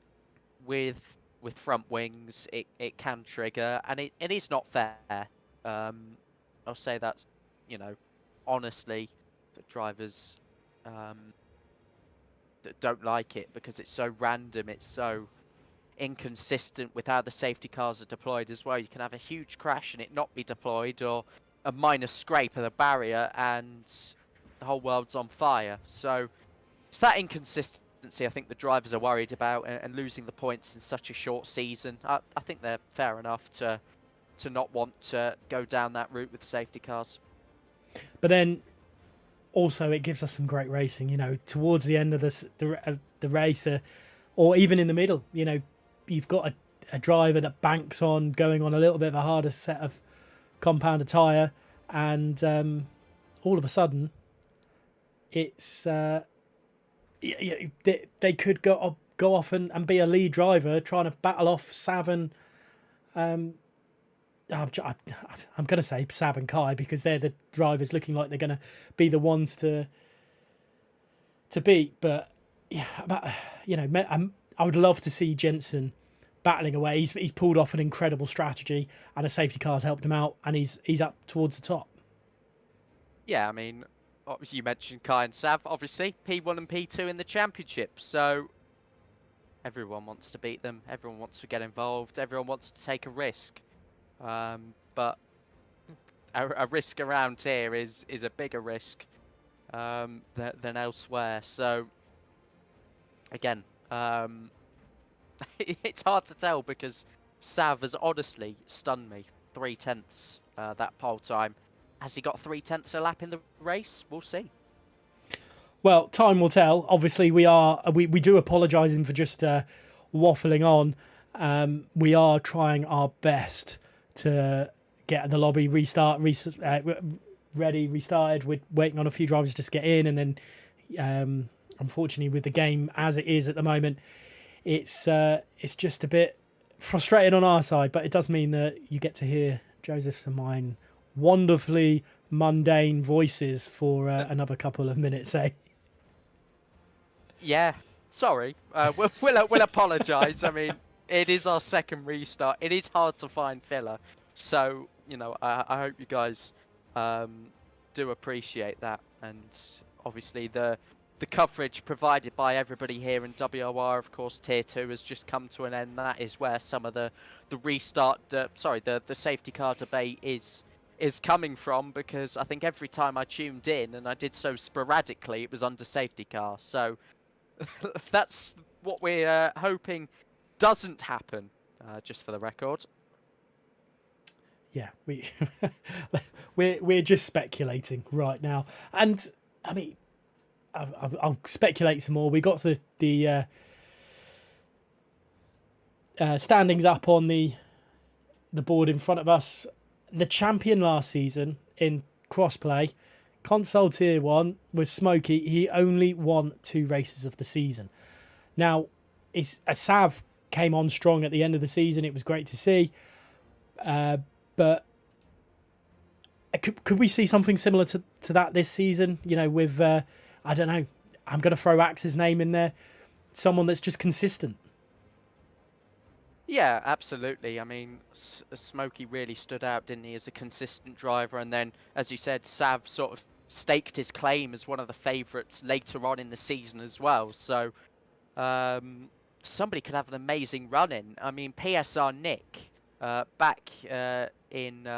Speaker 2: with front wings, it can trigger, and it is not fair. I'll say that's, you know, honestly, that drivers that don't like it because it's so random, it's so inconsistent with how the safety cars are deployed as well. You can have a huge crash and it not be deployed, or a minor scrape of the barrier and the whole world's on fire. So it's that inconsistency I think the drivers are worried about, and losing the points in such a short season. I think they're fair enough to not want to go down that route with safety cars.
Speaker 1: But then also it gives us some great racing, you know, towards the end of the race, or even in the middle. You know, you've got a driver that banks on going on a little bit of a harder set of compound tyre, and all of a sudden it's they could go off and be a lead driver trying to battle off Sav and I'm going to say Sav and Kai, because they're the drivers looking like they're going to be the ones to beat. But yeah, you know, I would love to see Jensen battling away. He's pulled off an incredible strategy, and a safety car's helped him out, and he's up towards the top.
Speaker 2: Yeah, I mean, obviously you mentioned Kai and Sav, obviously P1 and P2 in the championship, so everyone wants to beat them, everyone wants to get involved, everyone wants to take a risk. But a risk around here is a bigger risk than elsewhere. So again, it's hard to tell because Sav has honestly stunned me. 3/10 that pole time. Has he got 3/10 a lap in the race? We'll see.
Speaker 1: Well, time will tell. Obviously, we do apologising for just waffling on. We are trying our best to get the lobby ready, restarted. We're waiting on a few drivers just to get in, and then unfortunately, with the game as it is at the moment, it's just a bit frustrating on our side. But it does mean that you get to hear Joseph's and mine wonderfully mundane voices for another couple of minutes, eh?
Speaker 2: Yeah, sorry. We'll apologise. I mean, it is our second restart. It is hard to find filler, so I hope you guys do appreciate that. And obviously, the coverage provided by everybody here in WOR, of course, Tier 2 has just come to an end. That is where some of the safety car debate is coming from, because I think every time I tuned in, and I did so sporadically, it was under safety car. So that's what we're hoping doesn't happen, just for the record.
Speaker 1: Yeah, we're just speculating right now, and I mean, I'll speculate some more. We got the standings up on the board in front of us. The champion last season in crossplay, console tier 1 was Smokey. He only won 2 races of the season. Now, Sav came on strong at the end of the season. It was great to see. But could we see something similar to that this season? With, I don't know, I'm going to throw Axe's name in there. Someone that's just consistent.
Speaker 2: Yeah, absolutely. I mean, Smokey really stood out, didn't he, as a consistent driver. And then, as you said, Sav sort of staked his claim as one of the favourites later on in the season as well. So somebody could have an amazing run in. I mean, PSR Nick, back in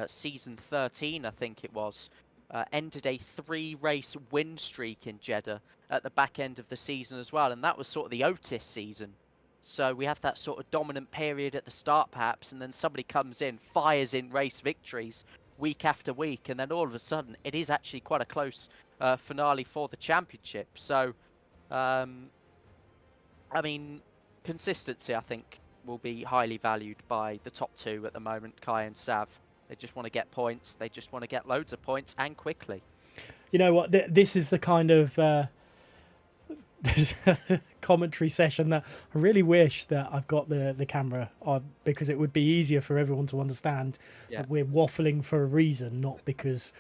Speaker 2: season 13, I think it was, ended a 3-race win streak in Jeddah at the back end of the season as well. And that was sort of the Otis season. So we have that sort of dominant period at the start, perhaps, and then somebody comes in, fires in race victories week after week, and then all of a sudden it is actually quite a close finale for the championship. So, I mean, consistency, I think, will be highly valued by the top 2 at the moment, Kai and Sav. They just want to get points. They just want to get loads of points, and quickly. You
Speaker 1: know what? This is the kind of commentary session that I really wish that I've got the camera on, because it would be easier for everyone to understand that we're waffling for a reason, not because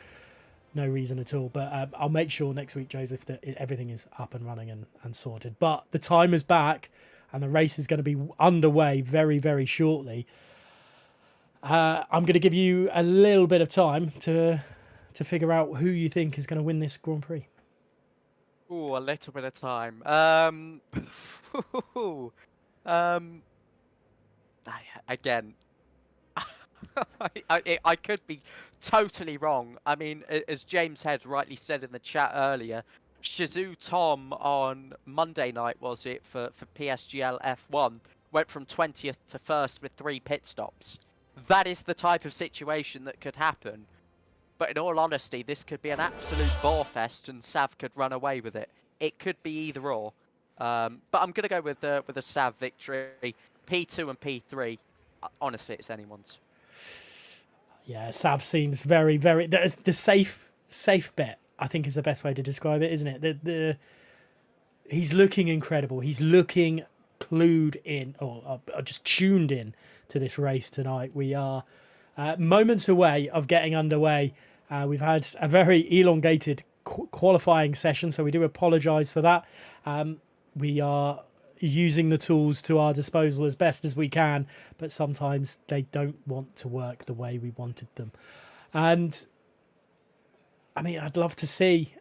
Speaker 1: no reason at all. But I'll make sure next week, Joseph, that everything is up and running and sorted. But the time is back, and the race is going to be underway very, very shortly. I'm going to give you a little bit of time to figure out who you think is going to win this Grand Prix.
Speaker 2: Ooh, a little bit of time. Again, I could be totally wrong. I mean, as James Head rightly said in the chat earlier, Shizou Tom on Monday night, was it, for PSGL F1, went from 20th to 1st with 3 pit stops. That is the type of situation that could happen. But in all honesty, this could be an absolute bore fest, and Sav could run away with it. It could be either or. But I'm going to go with a Sav victory. P2 and P3, honestly, it's anyone's.
Speaker 1: Yeah, Sav seems very, very... The safe bet, I think, is the best way to describe it, isn't it? He's looking incredible. He's looking clued in, or just tuned in to this race tonight. We are moments away of getting underway. We've had a very elongated qualifying session, so we do apologise for that. We are using the tools to our disposal as best as we can, but sometimes they don't want to work the way we wanted them. And I mean, I'd love to see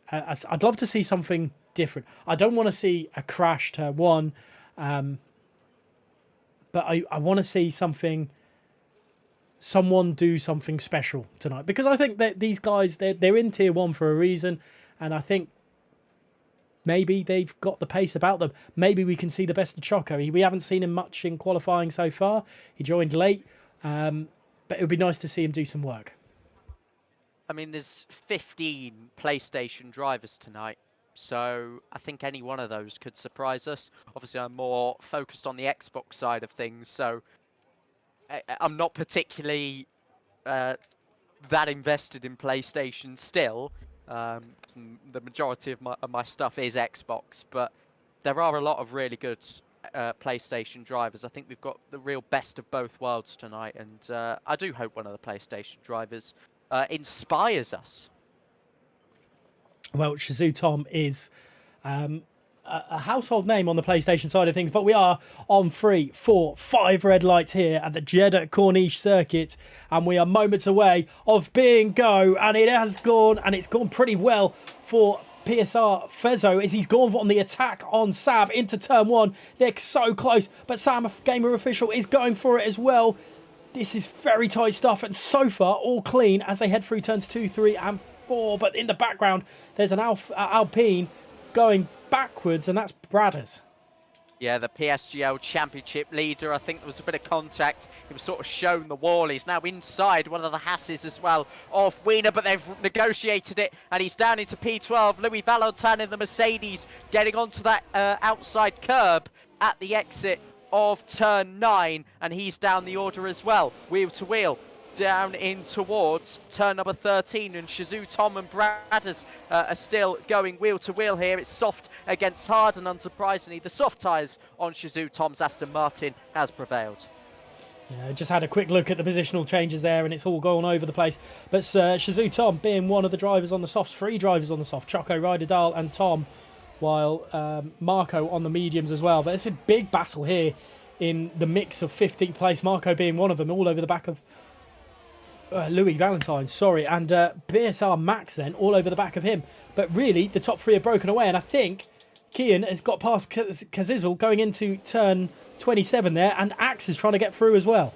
Speaker 1: something different. I don't want to see a crash turn 1, but I want to see something someone do something special tonight, because I think that these guys, they're in tier 1 for a reason, and I think maybe they've got the pace about them. Maybe we can see the best of Choco. We haven't seen him much in qualifying so far. He joined late, but it would be nice to see him do some work.
Speaker 2: I mean, there's 15 PlayStation drivers tonight, so I think any one of those could surprise us. Obviously, I'm more focused on the Xbox side of things, so I'm not particularly that invested in PlayStation still. The majority of my stuff is Xbox, but there are a lot of really good PlayStation drivers. I think we've got the real best of both worlds tonight, and I do hope one of the PlayStation drivers inspires us.
Speaker 1: Well, Shazoo Tom is a household name on the PlayStation side of things, but we are on 3, 4, 5 red lights here at the Jeddah Corniche circuit, and we are moments away of being go, and it has gone, and it's gone pretty well for PSR Fezzo as he's gone on the attack on Sav into turn 1. They're so close, but Sam Gamer Official is going for it as well. This is very tight stuff, and so far all clean as they head through turns 2, 3 and 4, but in the background there's an Alpine going backwards, and that's Bradders.
Speaker 2: Yeah, the PSGL Championship leader. I think there was a bit of contact. He was sort of shown the wall. He's now inside one of the Hasses as well of Wiener, but they've negotiated it, and he's down into P12. Louis Valentin in the Mercedes getting onto that outside curb at the exit of turn 9, and he's down the order as well, wheel to wheel. Down in towards turn number 13, and Shazoo Tom and Bradders are still going wheel to wheel here. It's soft against hard, and unsurprisingly, the soft tyres on Shazoo Tom's Aston Martin has prevailed.
Speaker 1: Yeah, just had a quick look at the positional changes there, and it's all gone over the place. But Shazoo Tom being one of the drivers on the softs, 3 drivers on the soft, Choco, Ryder Dahl and Tom, while Marco on the mediums as well. But it's a big battle here in the mix of 15th place, Marco being one of them, all over the back of Louis Valentine, sorry, and BSR Max then all over the back of him. But really, the top 3 are broken away, and I think Kian has got past Kazizel going into turn 27 there, and Axe is trying to get through as well.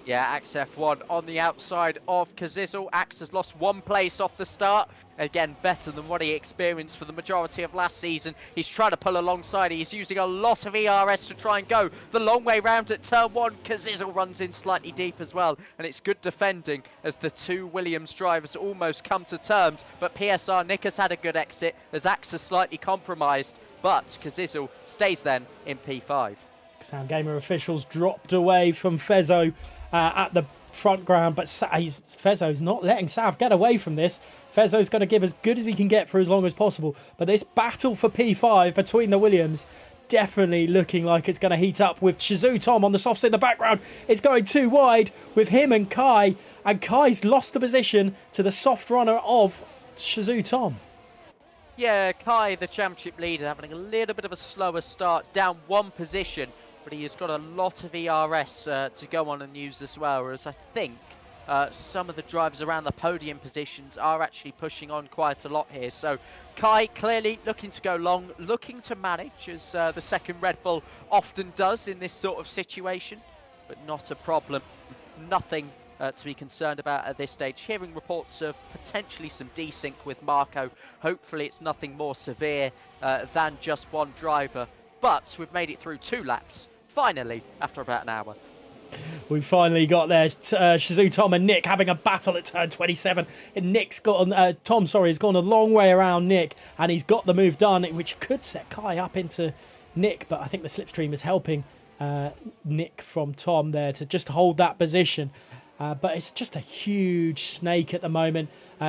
Speaker 2: Yeah, Axe F1 on the outside of Kazizel. Axe has lost 1 place off the start. Again, better than what he experienced for the majority of last season. He's trying to pull alongside. He's using a lot of ERS to try and go the long way round at turn 1. Kazizel runs in slightly deep as well, and it's good defending as the 2 Williams drivers almost come to terms. But PSR Nick has had a good exit as Axe is slightly compromised, but Kazizel stays then in P5.
Speaker 1: Sam Gamer Officials dropped away from Fezzo at the front ground, but Fezzo's not letting Sav get away from this. Fezzo's going to give as good as he can get for as long as possible. But this battle for P5 between the Williams definitely looking like it's going to heat up with Shazoo Tom on the softs in the background. It's going too wide with him and Kai. And Kai's lost the position to the soft runner of Shazoo Tom.
Speaker 2: Yeah, Kai, the championship leader, having a little bit of a slower start, down 1 position. But he has got a lot of ERS to go on and use as well. Whereas I think some of the drivers around the podium positions are actually pushing on quite a lot here. So Kai clearly looking to go long, looking to manage, as the second Red Bull often does in this sort of situation. But not a problem. Nothing to be concerned about at this stage. Hearing reports of potentially some desync with Marco. Hopefully it's nothing more severe than just 1 driver. But we've made it through 2 laps, finally, after about an hour.
Speaker 1: We finally got there. Shazoo Tom and Nick having a battle at turn 27. And Nick's got Tom, has gone a long way around Nick, and he's got the move done, which could set Kai up into Nick. But I think the slipstream is helping Nick from Tom there to just hold that position. But it's just a huge snake at the moment.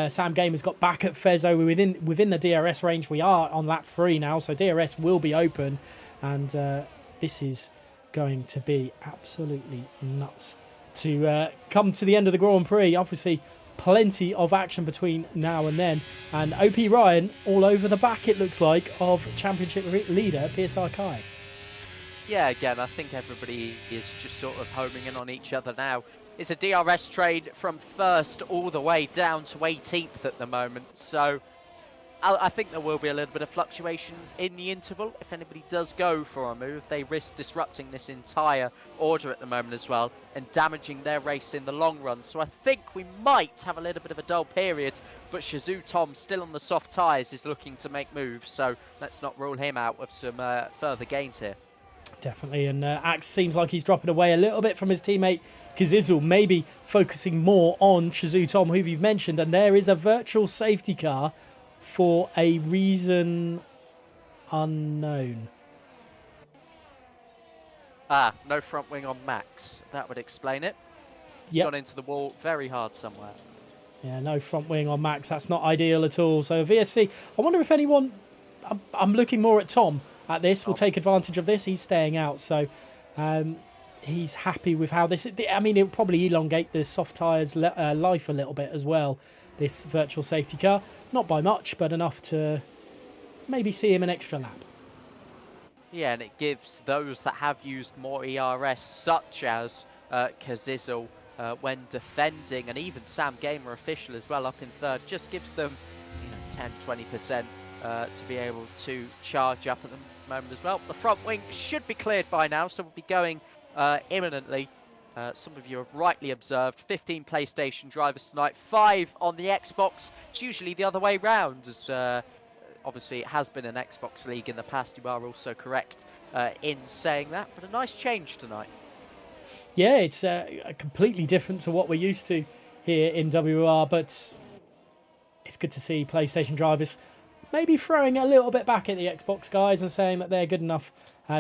Speaker 1: Sam Gamer's got back at Fezzo. We're within the DRS range. We are on lap 3 now, so DRS will be open, and this is going to be absolutely nuts to come to the end of the Grand Prix. Obviously, plenty of action between now and then, and OP Ryan all over the back, it looks like, of championship leader PSR Kai.
Speaker 2: Yeah, again, I think everybody is just sort of homing in on each other now. It's a DRS trade from first all the way down to 18th at the moment, so I think there will be a little bit of fluctuations in the interval. If anybody does go for a move, they risk disrupting this entire order at the moment as well and damaging their race in the long run. So I think we might have a little bit of a dull period, but Shazoo Tom, still on the soft tyres, is looking to make moves. So let's not rule him out of some further gains here.
Speaker 1: Definitely, and Axe seems like he's dropping away a little bit from his teammate Kazizel, maybe focusing more on Shazoo Tom, who you've mentioned, and there is a virtual safety car for a reason unknown.
Speaker 2: No front wing on Max. That would explain it. He's
Speaker 1: Yep.
Speaker 2: gone into the wall very hard somewhere.
Speaker 1: Yeah, no front wing on Max. That's not ideal at all. So VSC, I wonder if anyone... I'm looking more at Tom at this. Will take advantage of this. He's staying out, so he's happy with how this... I mean, it'll probably elongate the soft tyres life a little bit as well, this virtual safety car. Not by much, but enough to maybe see him an extra lap.
Speaker 2: Yeah, and it gives those that have used more ERS, such as Kazizel, when defending, and even Sam Gamer official as well up in third, just gives them 10-20% to be able to charge up at the moment as well. The front wing should be cleared by now, so we'll be going imminently. Some of you have rightly observed 15 PlayStation drivers tonight, 5 on the Xbox. It's usually the other way round, as obviously it has been an Xbox League in the past. You are also correct in saying that, but a nice change tonight.
Speaker 1: Yeah, it's completely different to what we're used to here in WOR, but it's good to see PlayStation drivers maybe throwing a little bit back at the Xbox guys and saying that they're good enough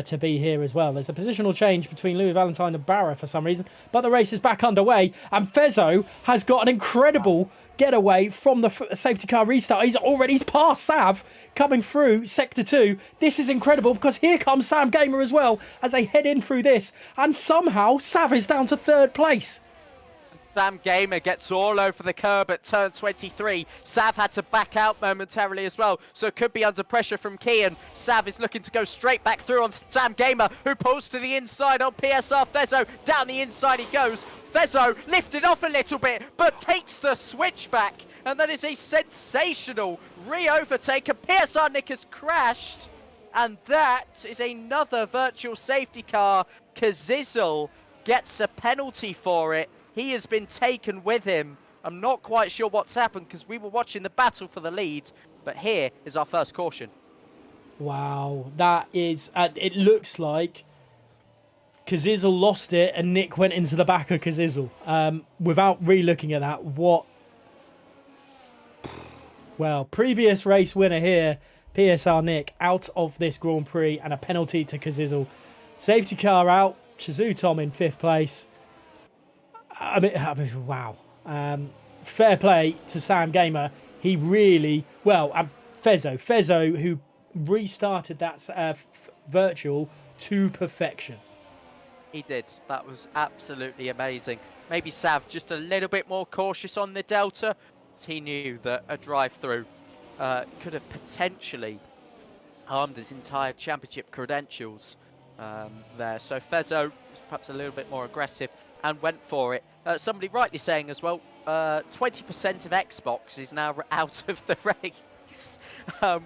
Speaker 1: to be here as well. There's a positional change between Louis Valentine and Barra for some reason, but the race is back underway, and Fezzo has got an incredible getaway from the safety car restart. He's past Sav coming through Sector 2. This is incredible because here comes Sam Gamer as well as they head in through this, and somehow Sav is down to third place.
Speaker 2: Sam Gamer gets all over the curb at turn 23. Sav had to back out momentarily as well, so it could be under pressure from Kian. Sav is looking to go straight back through on Sam Gamer, who pulls to the inside on PSR Fezzo. Down the inside he goes. Fezzo lifted off a little bit, but takes the switchback, and that is a sensational re-overtake. And PSR Nick has crashed, and that is another virtual safety car. Kazizel gets a penalty for it. He has been taken with him. I'm not quite sure what's happened because we were watching the battle for the lead, but here is our first caution.
Speaker 1: Wow, that is... it looks like Kazizel lost it and Nick went into the back of Kazizel. Without re-looking at that, what... Well, previous race winner here, PSR Nick, out of this Grand Prix and a penalty to Kazizel. Safety car out, Shazoo Tom in 5th place. I mean, wow. Fair play to Sam Gamer. He really... Well, Fezzo, who restarted that virtual to perfection.
Speaker 2: He did. That was absolutely amazing. Maybe Sav just a little bit more cautious on the Delta. He knew that a drive-through could have potentially harmed his entire championship credentials there. So Fezzo was perhaps a little bit more aggressive and went for it. Somebody rightly saying as well, 20% of Xbox is now out of the race,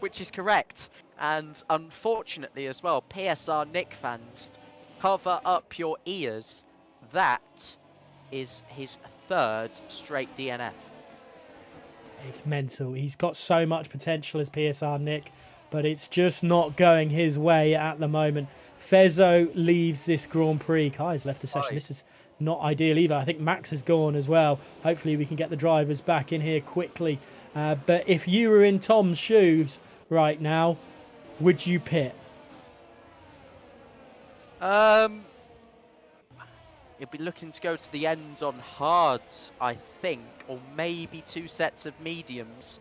Speaker 2: which is correct. And unfortunately as well, PSR Nick fans, cover up your ears. That is his 3rd straight DNF.
Speaker 1: It's mental. He's got so much potential as PSR Nick, but it's just not going his way at the moment. Fezzo leaves this Grand Prix. Kai's left the session. This is not ideal either. I think Max has gone as well. Hopefully we can get the drivers back in here quickly. But if you were in Tom's shoes right now, would you pit?
Speaker 2: He'll be looking to go to the end on hards, I think, or maybe 2 sets of mediums.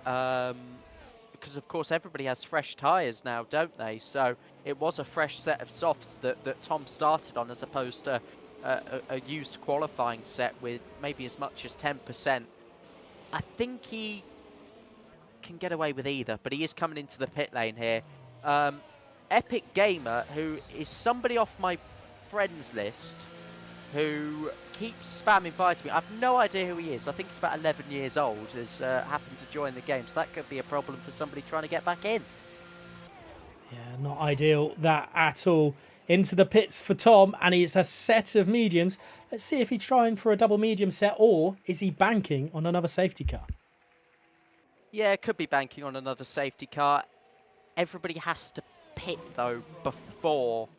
Speaker 2: Because, of course, everybody has fresh tyres now, don't they? So it was a fresh set of softs that Tom started on, as opposed to a used qualifying set with maybe as much as 10%. I think he can get away with either, but he is coming into the pit lane here. Epic Gamer, who is somebody off my friends list, who keeps spam inviting me. I've no idea who he is. I think he's about 11 years old, has happened to join the game, so that could be a problem for somebody trying to get back in.
Speaker 1: Yeah, not ideal that at all. Into the pits for Tom, and it's a set of mediums. Let's see if he's trying for a double medium set, or is he banking on another safety car?
Speaker 2: Yeah, could be banking on another safety car. Everybody has to pit, though, before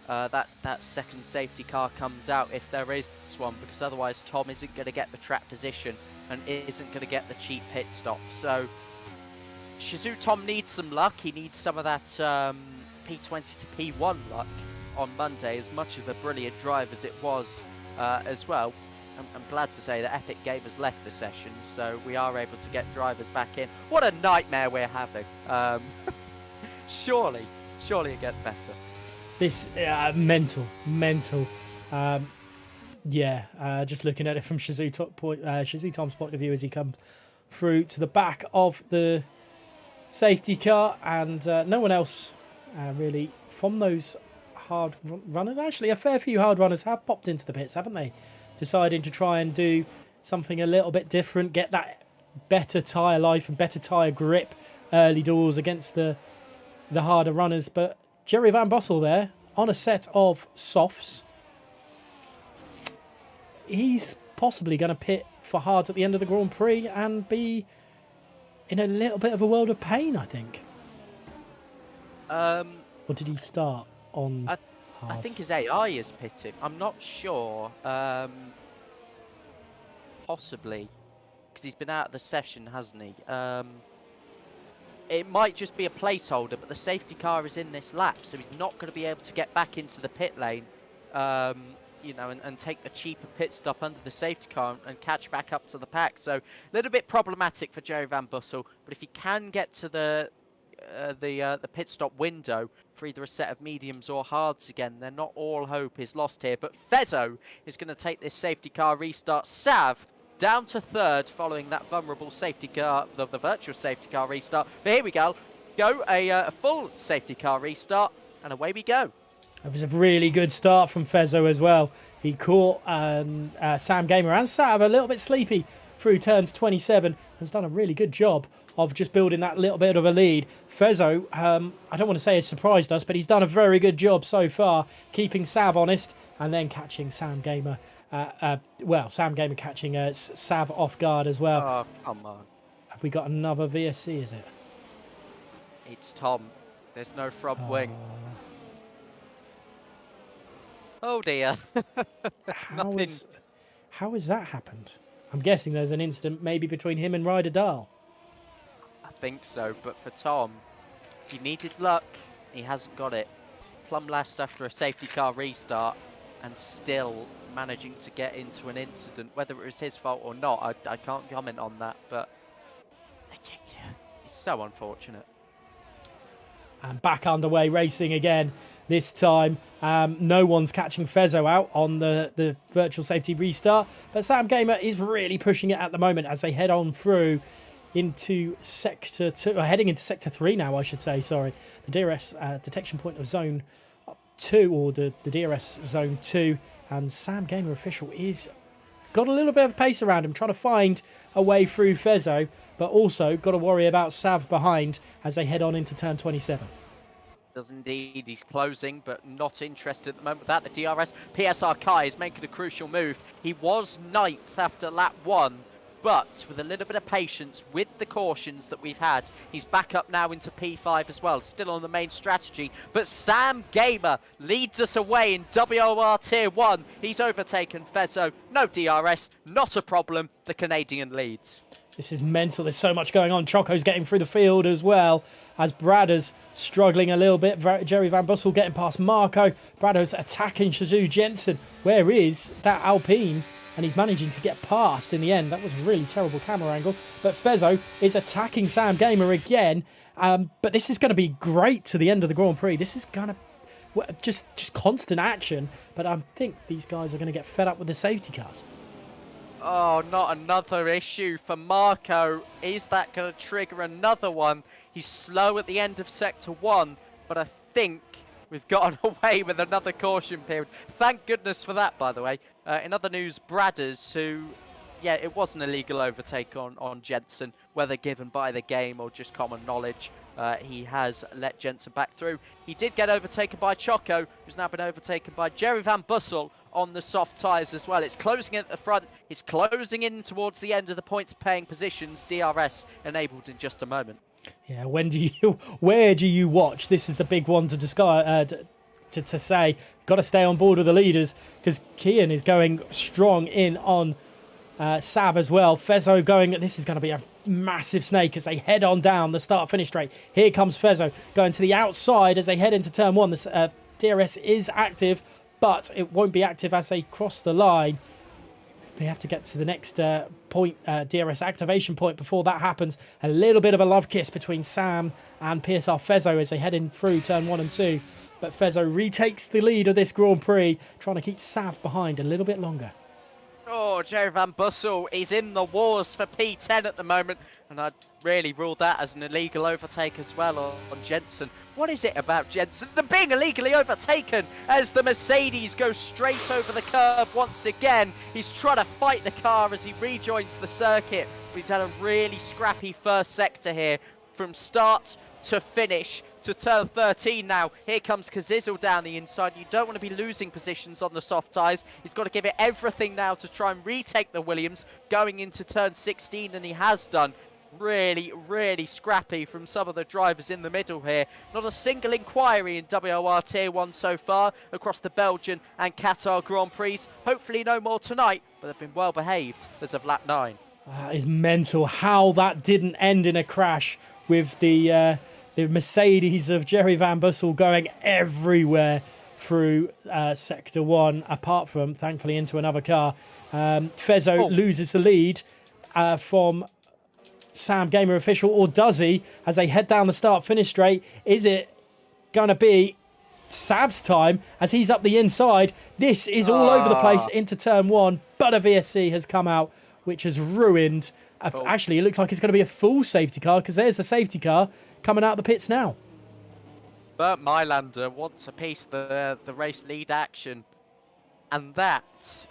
Speaker 2: that second safety car comes out, if there is one, because otherwise Tom isn't going to get the track position and isn't going to get the cheap pit stop. So Shizou Tom needs some luck. He needs some of that P20 to P1 luck on Monday, as much of a brilliant drive as it was as well. I'm glad to say that Epic Gamers left the session, so we are able to get drivers back in. What a nightmare we're having. Surely it gets better.
Speaker 1: This mental. Just looking at it from Shizou Tom's point of view as he comes through to the back of the safety car, and no one else really from those hard runners. Actually, a fair few hard runners have popped into the pits, haven't they? Deciding to try and do something a little bit different, get that better tyre life and better tyre grip early doors against the harder runners. But Jerry Van Bossel there on a set of softs. He's possibly going to pit for hards at the end of the Grand Prix and be in a little bit of a world of pain, I think. Or did he start on hards?
Speaker 2: I think his AI is pitting. I'm not sure. Possibly. Because he's been out of the session, hasn't he? It might just be a placeholder, but the safety car is in this lap, so he's not going to be able to get back into the pit lane, and take the cheaper pit stop under the safety car and catch back up to the pack. So a little bit problematic for Jerry Van Bussel, but if he can get to the pit stop window for either a set of mediums or hards again, then not all hope is lost here. But Fezzo is going to take this safety car restart. Sav down to third following that vulnerable safety car, the virtual safety car restart. But here we go, a full safety car restart, and away we go.
Speaker 1: It was a really good start from Fezzo as well. He caught Sam Gamer and Sav a little bit sleepy through turns 27. Has done a really good job of just building that little bit of a lead. Fezzo, I don't want to say has surprised us, but he's done a very good job so far, keeping Sav honest and then catching Sam Gamer. Sam Gamer catching Sav off guard as well.
Speaker 2: Oh, come on.
Speaker 1: Have we got another VSC, is it?
Speaker 2: It's Tom. There's no front wing. Oh dear.
Speaker 1: How has that happened? I'm guessing there's an incident maybe between him and Ryder Dahl.
Speaker 2: I think so, but for Tom, he needed luck. He hasn't got it. Plumb last after a safety car restart and still managing to get into an incident. Whether it was his fault or not, I can't comment on that, but it's so unfortunate.
Speaker 1: And back underway racing again this time. No one's catching Fezzo out on the virtual safety restart, but Sam Gamer is really pushing it at the moment as they head on through into sector 2, or heading into sector 3 now, I should say, sorry. The DRS detection point of zone 2, or the DRS zone 2, and Sam Gamer official is got a little bit of pace around him, trying to find a way through Fezzo, but also got to worry about Sav behind as they head on into turn 27.
Speaker 2: Does indeed. He's closing, but not interested at the moment. Without the DRS, PSR Kai is making a crucial move. He was 9th after lap 1, but with a little bit of patience with the cautions that we've had, he's back up now into P5 as well, still on the main strategy. But Sam Gamer leads us away in WOR Tier 1. He's overtaken Fezzo. No DRS, not a problem. The Canadian leads.
Speaker 1: This is mental. There's so much going on. Choco's getting through the field as well, as Bradder's struggling a little bit. Jerry Van Bussel getting past Marco. Bradder's attacking Shizou Jensen. Where is that Alpine? And he's managing to get past in the end. That was a really terrible camera angle. But Fezzo is attacking Sam Gamer again. But this is going to be great to the end of the Grand Prix. This is going to just constant action. But I think these guys are going to get fed up with the safety cars.
Speaker 2: Oh, not another issue for Marco. Is that going to trigger another one? He's slow at the end of Sector 1, but I think we've gotten away with another caution period. Thank goodness for that, by the way. In other news, Bradders, who, yeah, it was an illegal overtake on Jensen, whether given by the game or just common knowledge. He has let Jensen back through. He did get overtaken by Choco, who's now been overtaken by Jerry Van Bussel on the soft tyres as well. It's closing in at the front. It's closing in towards the end of the points-paying positions. DRS enabled in just a moment.
Speaker 1: Yeah, where do you watch? This is a big one to discuss, to say. Got to stay on board with the leaders because Kian is going strong in on Sav as well. Fezzo going, this is going to be a massive snake as they head on down the start-finish straight. Here comes Fezzo going to the outside as they head into turn one. The DRS is active, but it won't be active as they cross the line. They have to get to the next point, DRS activation point. Before that happens, a little bit of a love kiss between Sam and PSR Fezzo as they head in through turn 1 and 2. But Fezzo retakes the lead of this Grand Prix, trying to keep Sav behind a little bit longer.
Speaker 2: Oh, Jerry Van Bussel is in the wars for P10 at the moment, and I'd really ruled that as an illegal overtake as well on Jensen. What is it about Jensen? They're being illegally overtaken as the Mercedes goes straight over the curb once again. He's trying to fight the car as he rejoins the circuit. He's had a really scrappy first sector here from start to finish. To turn 13 now. Here comes Kazizel down the inside. You don't want to be losing positions on the soft tyres. He's got to give it everything now to try and retake the Williams going into turn 16, and he has done. Really, really scrappy from some of the drivers in the middle here. Not a single inquiry in WOR Tier 1 so far across the Belgian and Qatar Grand Prix. Hopefully no more tonight, but they've been well behaved as of lap 9.
Speaker 1: That is mental how that didn't end in a crash with the Mercedes of Jerry Van Bussel going everywhere through Sector 1, apart from, thankfully, into another car. Fezzo loses the lead from Sam Gamer Official, or does he, as they head down the start-finish straight? Is it going to be Sab's time as he's up the inside? This is all over the place into turn 1, but a VSC has come out, which has ruined... Actually, it looks like it's going to be a full safety car because there's the safety car coming out of the pits now.
Speaker 2: Bert Mylander wants a piece of the race lead action. And that's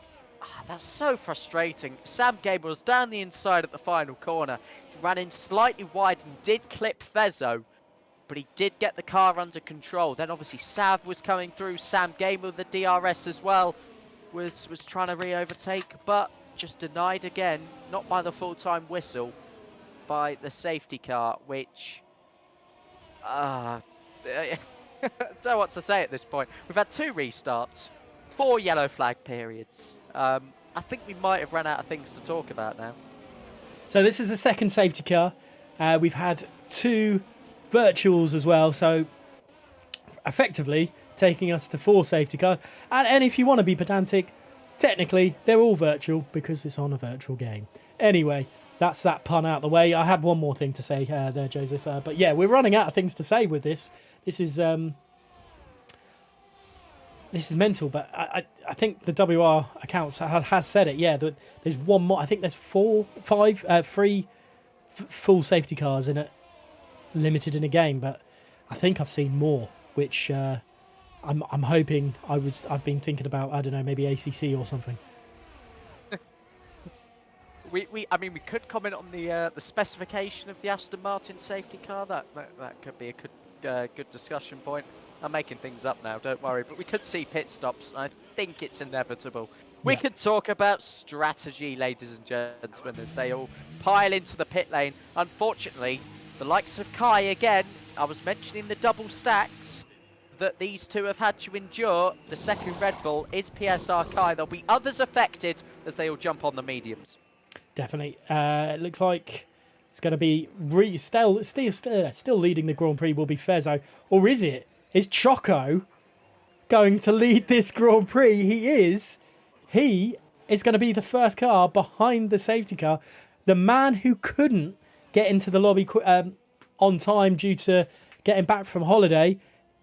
Speaker 2: so frustrating. Sam Gable was down the inside at the final corner. He ran in slightly wide and did clip Fezzo, but he did get the car under control. Then obviously Sav was coming through. Sam Gable, the DRS as well, was trying to re-overtake, but just denied again, not by the full-time whistle, by the safety car, which... I don't know what to say at this point. We've had 2 restarts, 4 yellow flag periods. I think we might have run out of things to talk about now.
Speaker 1: So this is the second safety car. We've had 2 virtuals as well, so effectively taking us to 4 safety cars. And if you want to be pedantic, technically they're all virtual because it's on a virtual game. Anyway, that's that pun out the way. I had one more thing to say there, Joseph. But yeah, we're running out of things to say with this. This is mental. But I think the WR accounts has said it. Yeah, there's one more. I think there's 3 full safety cars in it, limited in a game. But I think I've seen more, which I'm hoping I've been thinking about. I don't know, maybe ACC or something.
Speaker 2: I mean, we could comment on the specification of the Aston Martin safety car. That could be a good discussion point. I'm making things up now, don't worry. But we could see pit stops, and I think it's inevitable. We could talk about strategy, ladies and gentlemen, as they all pile into the pit lane. Unfortunately, the likes of Kai again. I was mentioning the double stacks that these two have had to endure. The second Red Bull is PSR Kai. There'll be others affected as they all jump on the mediums.
Speaker 1: Definitely. It looks like it's going to be still leading the Grand Prix will be Fezzo. Or is it? Is Choco going to lead this Grand Prix? He is. He is going to be the first car behind the safety car. The man who couldn't get into the lobby on time due to getting back from holiday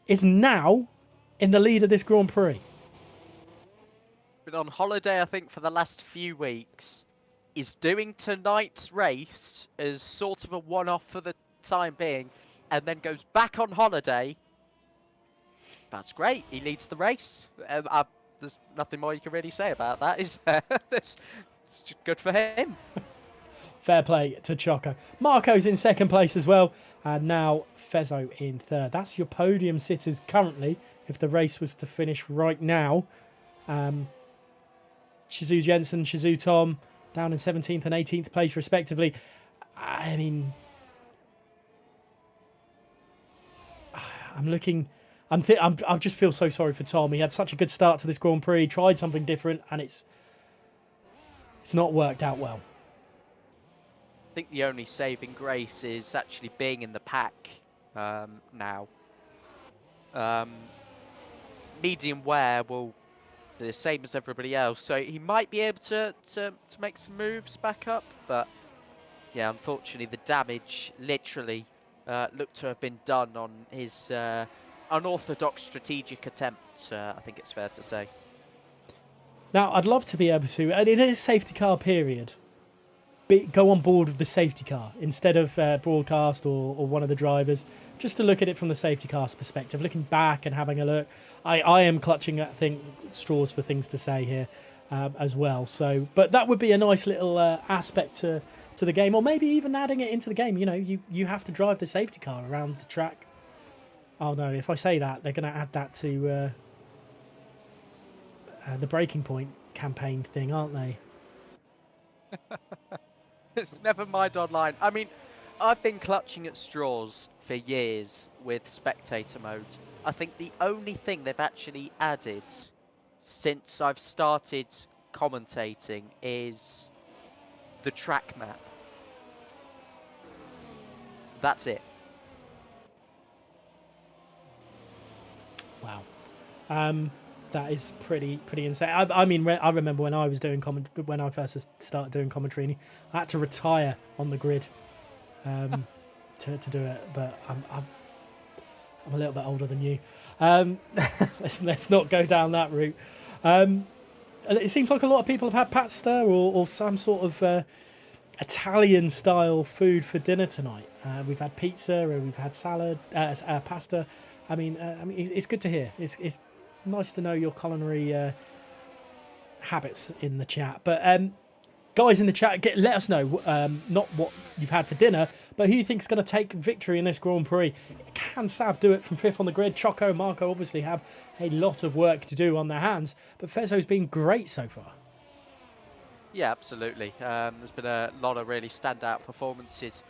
Speaker 1: is now in the lead of this Grand Prix.
Speaker 2: Been on holiday, I think, for the last few weeks. Is doing tonight's race as sort of a one-off for the time being, and then goes back on holiday, that's great. He leads the race. There's nothing more you can really say about that, is there? It's good for him.
Speaker 1: Fair play to Choco. Marco's in second place as well. And now Fezzo in third. That's your podium sitters currently, if the race was to finish right now. Shizu Jensen, Shizu Tom, down in 17th and 18th place respectively. I mean, I'm looking... I just feel so sorry for Tom. He had such a good start to this Grand Prix, tried something different, and it's not worked out well.
Speaker 2: I think the only saving grace is actually being in the pack now. Medium wear will be the same as everybody else, so he might be able to make some moves back up, but yeah, unfortunately the damage literally looked to have been done on his unorthodox strategic attempt, I think it's fair to say.
Speaker 1: Now, I'd love to be able to, and it is safety car period, go on board with the safety car instead of broadcast or one of the drivers, just to look at it from the safety car's perspective, looking back and having a look. I am clutching at straws for things to say here as well. So, but that would be a nice little aspect to the game, or maybe even adding it into the game. You know, you have to drive the safety car around the track. Oh no, if I say that, they're going to add that to the Breaking Point campaign thing, aren't they?
Speaker 2: Never mind online. I mean, I've been clutching at straws for years with spectator mode. I think the only thing they've actually added since I've started commentating is the track map. That's it.
Speaker 1: Wow. That is pretty insane. I mean, I remember when I was doing when I first started doing commentary, I had to retire on the grid to do it. But I'm a little bit older than you. Let's not go down that route. It seems like a lot of people have had pasta or some sort of Italian style food for dinner tonight. We've had pizza, or we've had salad, pasta. I mean, it's good to hear. It's nice to know your culinary habits in the chat. But guys in the chat, let us know not what you've had for dinner, but who you think's going to take victory in this Grand Prix. Can Sav do it from fifth on the grid? Choco, Marco obviously have a lot of work to do on their hands, but Fezzo's been great so far.
Speaker 2: Yeah, absolutely. There's been a lot of really standout performances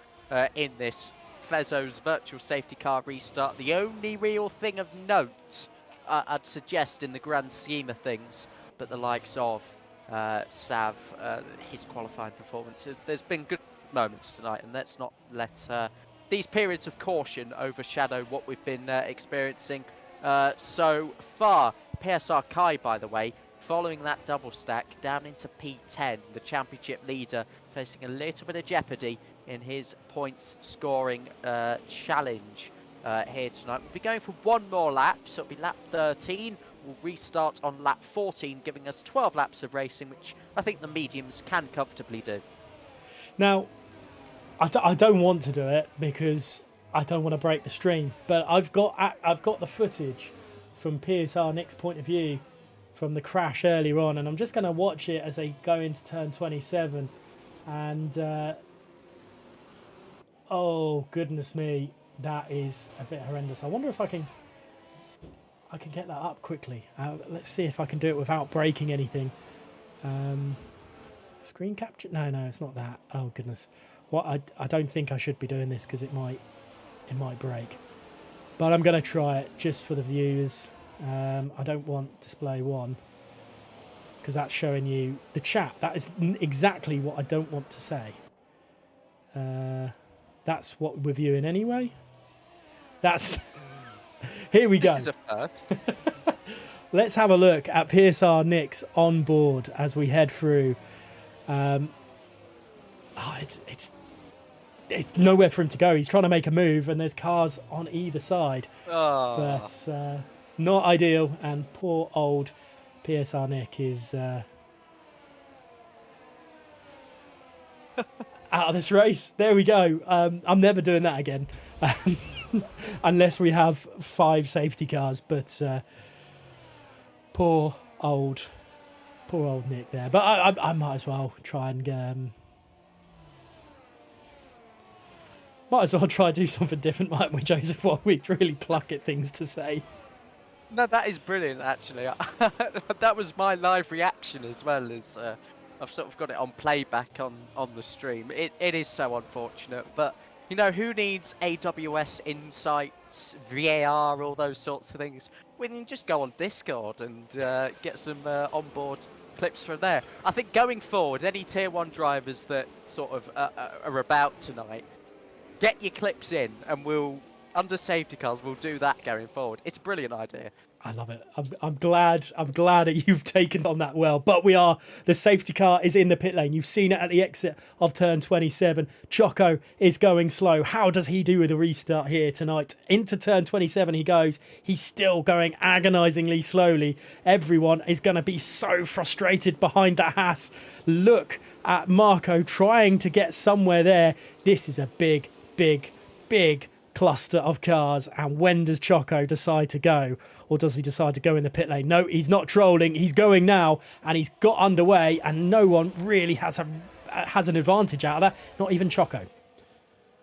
Speaker 2: in this Fezzo's virtual safety car restart. The only real thing of note, I'd suggest, in the grand scheme of things, but the likes of Sav, his qualifying performance. There's been good moments tonight, and let's not let these periods of caution overshadow what we've been experiencing so far. PSR Kai, by the way, following that double stack down into P10, the championship leader, facing a little bit of jeopardy in his points scoring challenge here tonight. We'll be going for one more lap, so it'll be lap 13. We'll restart on lap 14, giving us 12 laps of racing, which I think the mediums can comfortably do.
Speaker 1: Now, I don't want to do it because I don't want to break the stream, but I've got the footage from PSR Nick's point of view from the crash earlier on, and I'm just going to watch it as they go into turn 27, and oh goodness me, that is a bit horrendous. I wonder if I can get that up quickly. Let's see if I can do it without breaking anything. Screen capture? No, it's not that. Oh goodness. Well, I don't think I should be doing this because it might break. But I'm going to try it just for the viewers. I don't want display one because that's showing you the chat. That is exactly what I don't want to say. That's what we're viewing anyway. That's here we go.
Speaker 2: This is a first.
Speaker 1: Let's have a look at PSR Nick's on board as we head through. It's nowhere for him to go. He's trying to make a move, and there's cars on either side.
Speaker 2: Oh.
Speaker 1: But not ideal. And poor old PSR Nick is out of this race. There we go. I'm never doing that again. unless we have 5 safety cars. But poor old Nick there. But I might as well try and might as well try and do something different, mightn't we, Joseph? While we really pluck at things to say.
Speaker 2: No, that is brilliant, actually. That was my live reaction as well. As I've sort of got it on playback on the stream. It is so unfortunate, but you know, who needs AWS insights, VAR, all those sorts of things? We can just go on Discord and get some onboard clips from there. I think going forward, any tier 1 drivers that sort of are about tonight, get your clips in, and we'll, under safety cars, we'll do that going forward. It's a brilliant idea.
Speaker 1: I love it. I'm glad that you've taken on that well. But the safety car is in the pit lane. You've seen it at the exit of turn 27. Choco is going slow. How does he do with a restart here tonight? Into turn 27 he goes. He's still going agonisingly slowly. Everyone is going to be so frustrated behind that Haas. Look at Marco trying to get somewhere there. This is a big cluster of cars, and when does Choco decide to go? Or does he decide to go in the pit lane? No, he's not trolling, he's going now, and he's got underway, and no one really has an advantage out of that, not even Choco.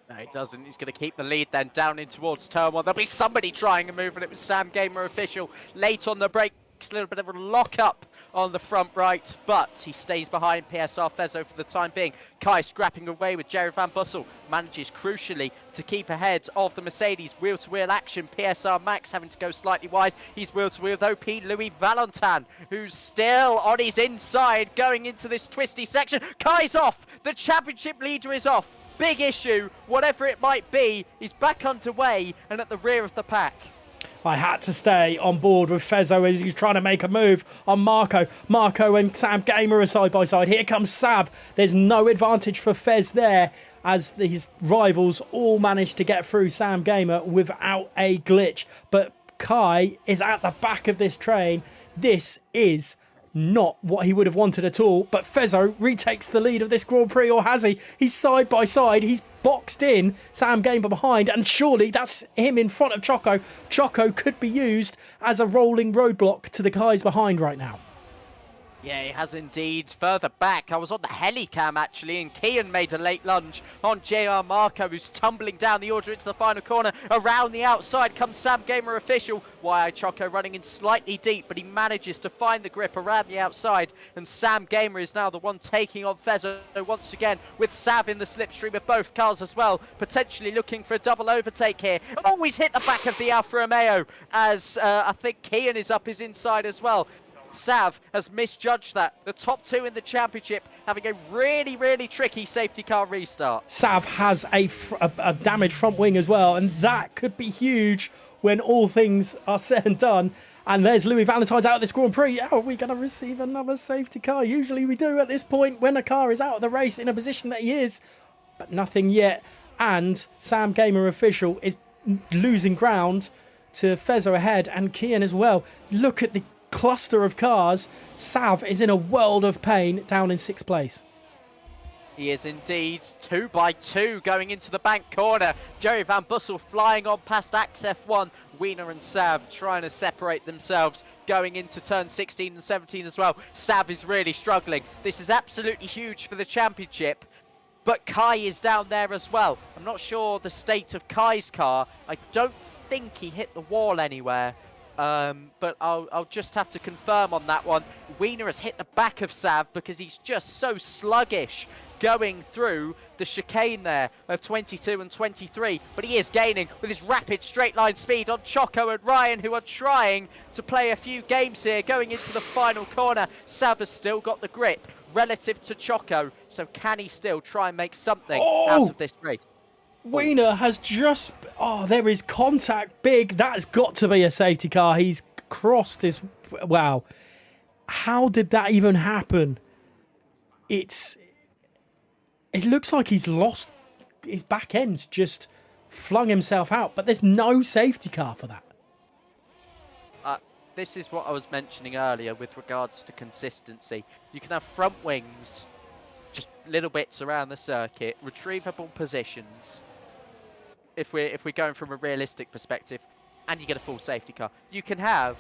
Speaker 2: No, he doesn't. He's going to keep the lead then down in towards turn 1. There'll be somebody trying a move, and it was Sam Gamer official late on the brakes. A little bit of a lock-up on the front right, but he stays behind PSR Fezzo for the time being. Kai scrapping away with Jerry Van Bussel, manages crucially to keep ahead of the Mercedes. Wheel-to-wheel action, PSR Max having to go slightly wide. He's wheel-to-wheel with OP Louis Valentin, who's still on his inside going into this twisty section. Kai's off, the championship leader is off. Big issue, whatever it might be, he's back underway and at the rear of the pack.
Speaker 1: I had to stay on board with Fezzo as he's trying to make a move on Marco. Marco and Sam Gamer are side by side. Here comes Sab. There's no advantage for Fez there as his rivals all managed to get through Sam Gamer without a glitch. But Kai is at the back of this train. This is not what he would have wanted at all, but Fezzo retakes the lead of this Grand Prix, or has he? He's side by side, he's boxed in Sam Gamer behind, and surely that's him in front of Choco. Choco could be used as a rolling roadblock to the guys behind right now.
Speaker 2: Yeah, he has indeed. Further back, I was on the helicam actually, and Kian made a late lunge on JR Marco, who's tumbling down the order into the final corner. Around the outside comes Sam Gamer official. YI Choco running in slightly deep, but he manages to find the grip around the outside, and Sam Gamer is now the one taking on Fezzo once again, with Sav in the slipstream of both cars as well, potentially looking for a double overtake here. Always hit the back of the Alfa Romeo, as I think Kian is up his inside as well. Sav has misjudged that. The top 2 in the championship having a really tricky safety car restart.
Speaker 1: Sav has a damaged front wing as well, and that could be huge when all things are said and done. And there's Louis Valentine's out of this Grand Prix. Are we going to receive another safety car? Usually we do at this point when a car is out of the race in a position that he is, but nothing yet. And Sam Gamer official is losing ground to Fezzo ahead, and Kian as well. Look at the cluster of cars. Sav is in a world of pain down in 6th place.
Speaker 2: He is indeed. 2 by 2 going into the bank corner. Jerry Van Bussel flying on past Axe F1. Wiener and Sav trying to separate themselves going into turn 16 and 17 as well. Sav is really struggling. This is absolutely huge for the championship. But Kai is down there as well. I'm not sure the state of Kai's car. I don't think he hit the wall anywhere. But I'll just have to confirm on that one. Wiener has hit the back of Sav because he's just so sluggish going through the chicane there of 22 and 23. But he is gaining with his rapid straight line speed on Choco and Ryan, who are trying to play a few games here going into the final corner. Sav has still got the grip relative to Choco, so can he still try and make something out of this race?
Speaker 1: Wiener has just... Oh, there is contact. Big. That's got to be a safety car. He's crossed his... Wow. How did that even happen? It looks like he's lost... His back end's just flung himself out, but there's no safety car for that.
Speaker 2: This is what I was mentioning earlier with regards to consistency. You can have front wings, just little bits around the circuit, retrievable positions, if we're going from a realistic perspective, and you get a full safety car, you can have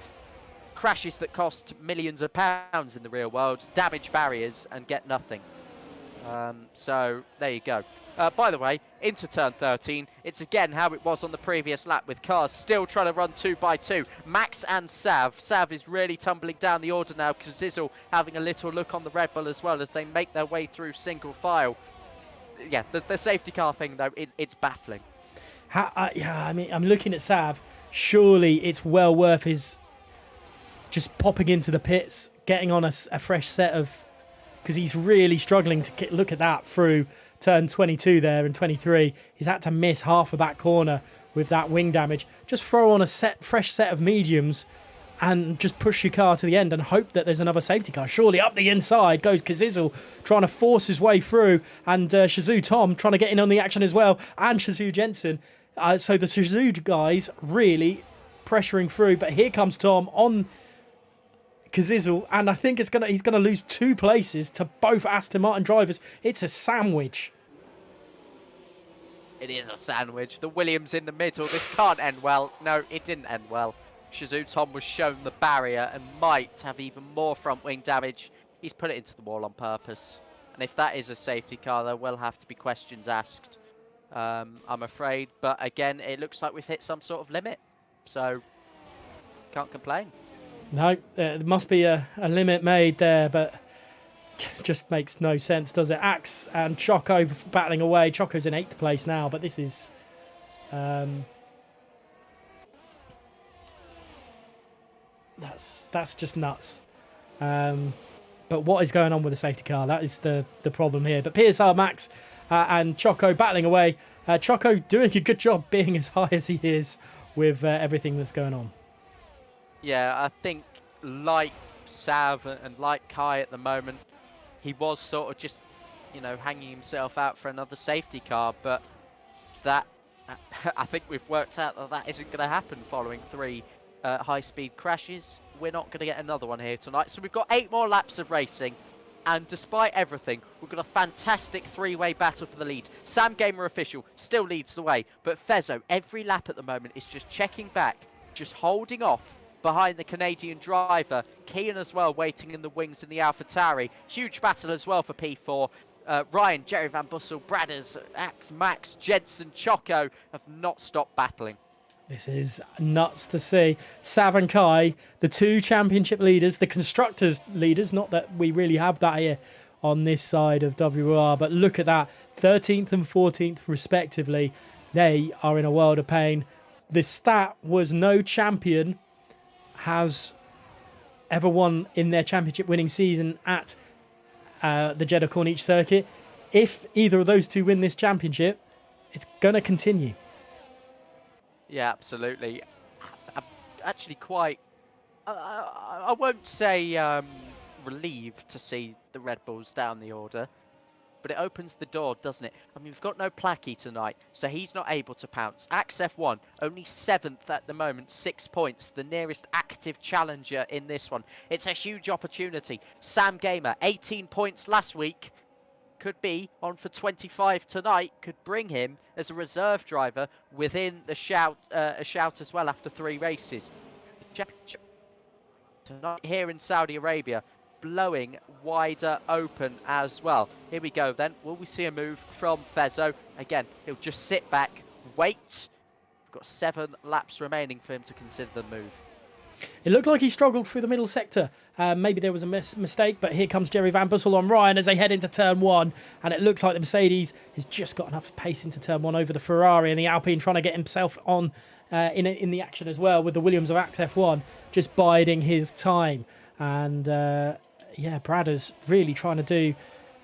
Speaker 2: crashes that cost millions of pounds in the real world, damage barriers, and get nothing. So there you go. By the way, into turn 13, it's again how it was on the previous lap, with cars still trying to run 2 by 2. Max and Sav. Sav is really tumbling down the order now, because Zizzle having a little look on the Red Bull as well as they make their way through single file. Yeah, the safety car thing, though, it's baffling.
Speaker 1: Yeah, I mean, I'm looking at Sav. Surely it's well worth his just popping into the pits, getting on a fresh set of... Because he's really struggling to look at that through turn 22 there and 23. He's had to miss half of that corner with that wing damage. Just throw on a fresh set of mediums and just push your car to the end and hope that there's another safety car. Surely up the inside goes Kazizel, trying to force his way through, and Shazoo Tom trying to get in on the action as well, and Shazoo Jensen. So the Shazoo guys really pressuring through, but here comes Tom on Kazizel, and I think he's gonna lose 2 places to both Aston Martin drivers. It's a sandwich.
Speaker 2: It is a sandwich. The Williams in the middle. This can't end well. No, it didn't end well. Shazoo Tom was shown the barrier and might have even more front wing damage. He's put it into the wall on purpose. And if that is a safety car, there will have to be questions asked, I'm afraid. But again, it looks like we've hit some sort of limit. So, can't complain.
Speaker 1: No, there must be a limit made there, but just makes no sense, does it? Axe and Choco battling away. Choco's in 8th place now, but this is... That's just nuts. But what is going on with the safety car? That is the problem here. But PSR Max and Choco battling away. Choco doing a good job being as high as he is with everything that's going on.
Speaker 2: Yeah, I think like Sav and like Kai at the moment, he was sort of just, you know, hanging himself out for another safety car, but that, I think we've worked out that that isn't going to happen following 3 high-speed crashes. We're not going to get another one here tonight. So we've got 8 more laps of racing, and despite everything, we've got a fantastic 3-way battle for the lead. Sam Gamer Official still leads the way, but Fezzo, every lap at the moment, is just checking back, just holding off behind the Canadian driver. Kean as well, waiting in the wings in the AlphaTauri. Huge battle as well for P4. Ryan, Jerry Van Bussel, Bradders, Axe, Max, Jensen, Choco have not stopped battling.
Speaker 1: This is nuts to see. Sav and Kai, the 2 championship leaders, the constructors leaders, not that we really have that here on this side of WOR, but look at that, 13th and 14th respectively. They are in a world of pain. The stat was no champion has ever won in their championship winning season at the Jeddah Corniche circuit. If either of those 2 win this championship, it's going to continue.
Speaker 2: Yeah, absolutely. I'm actually quite, I won't say relieved to see the Red Bulls down the order, but it opens the door, doesn't it? I mean, we've got no Placky tonight, so he's not able to pounce. Axe F1, only 7th at the moment, 6 points, the nearest active challenger in this one. It's a huge opportunity. Sam Gamer, 18 points last week, could be on for 25 tonight, could bring him as a reserve driver within the shout as well after 3 races. Tonight here in Saudi Arabia, blowing wider open as well. Here we go then. Will we see a move from Fezzo? Again, he'll just sit back, wait. We've got 7 laps remaining for him to consider the move.
Speaker 1: It looked like he struggled through the middle sector. Maybe there was a mistake, but here comes Jerry Van Bussel on Ryan as they head into turn 1. And it looks like the Mercedes has just got enough pace into turn 1 over the Ferrari, and the Alpine trying to get himself on in the action as well, with the Williams of Axe F1 just biding his time. And yeah, Bradders really trying to do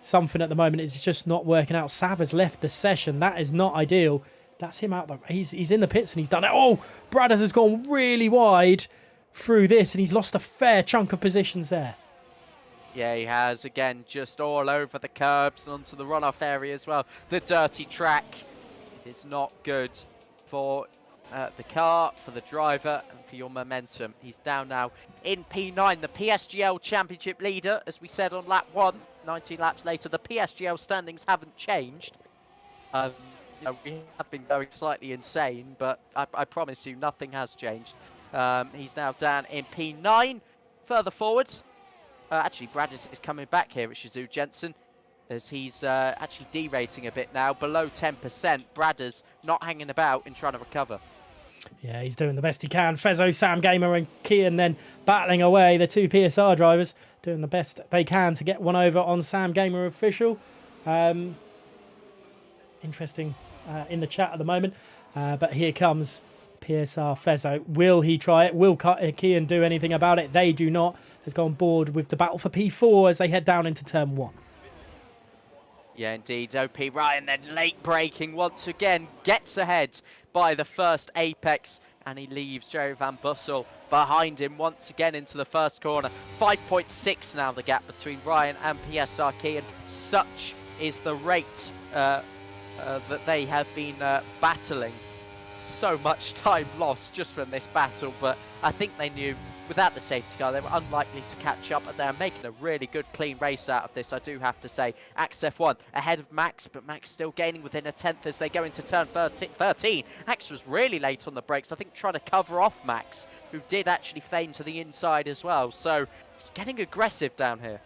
Speaker 1: something at the moment. It's just not working out. Sav has left the session. That is not ideal. That's him out. He's in the pits and he's done it. Oh, Bradders has gone really wide through this, and he's lost a fair chunk of positions there.
Speaker 2: Yeah, he has. Again, just all over the curbs and onto the runoff area as well. The dirty track. It's not good for the car, for the driver, and for your momentum. He's down now in P9, the PSGL Championship leader, as we said on lap 1. 19 laps later, the PSGL standings haven't changed. we have been going slightly insane, but I promise you nothing has changed. He's now down in P9. Further forwards, actually Bradis is coming back here at Shizou Jensen, as he's actually derating a bit now, below 10%. Bradis not hanging about and trying to recover.
Speaker 1: Yeah, he's doing the best he can. Fezzo, Sam Gamer and Kian then battling away. The two PSR drivers doing the best they can to get one over on Sam Gamer official. Interesting in the chat at the moment. But here comes PSR Fezzo. Will he try it? Will Kian do anything about it? They do not. Has gone board with the battle for P4 as they head down into turn 1.
Speaker 2: Yeah, indeed. OP Ryan then late braking once again, gets ahead by the first apex, and he leaves Jerry Van Bussel behind him once again into the first corner. 5.6 now the gap between Ryan and PSR Key, and such is the rate that they have been battling. So much time lost just from this battle, but I think they knew without the safety car they were unlikely to catch up, and they're making a really good clean race out of this, I do have to say. Axe F1 ahead of Max, but Max still gaining within a tenth as they go into turn 13. Axe was really late on the brakes, I think trying to cover off Max, who did actually feign to the inside as well, so it's getting aggressive down here.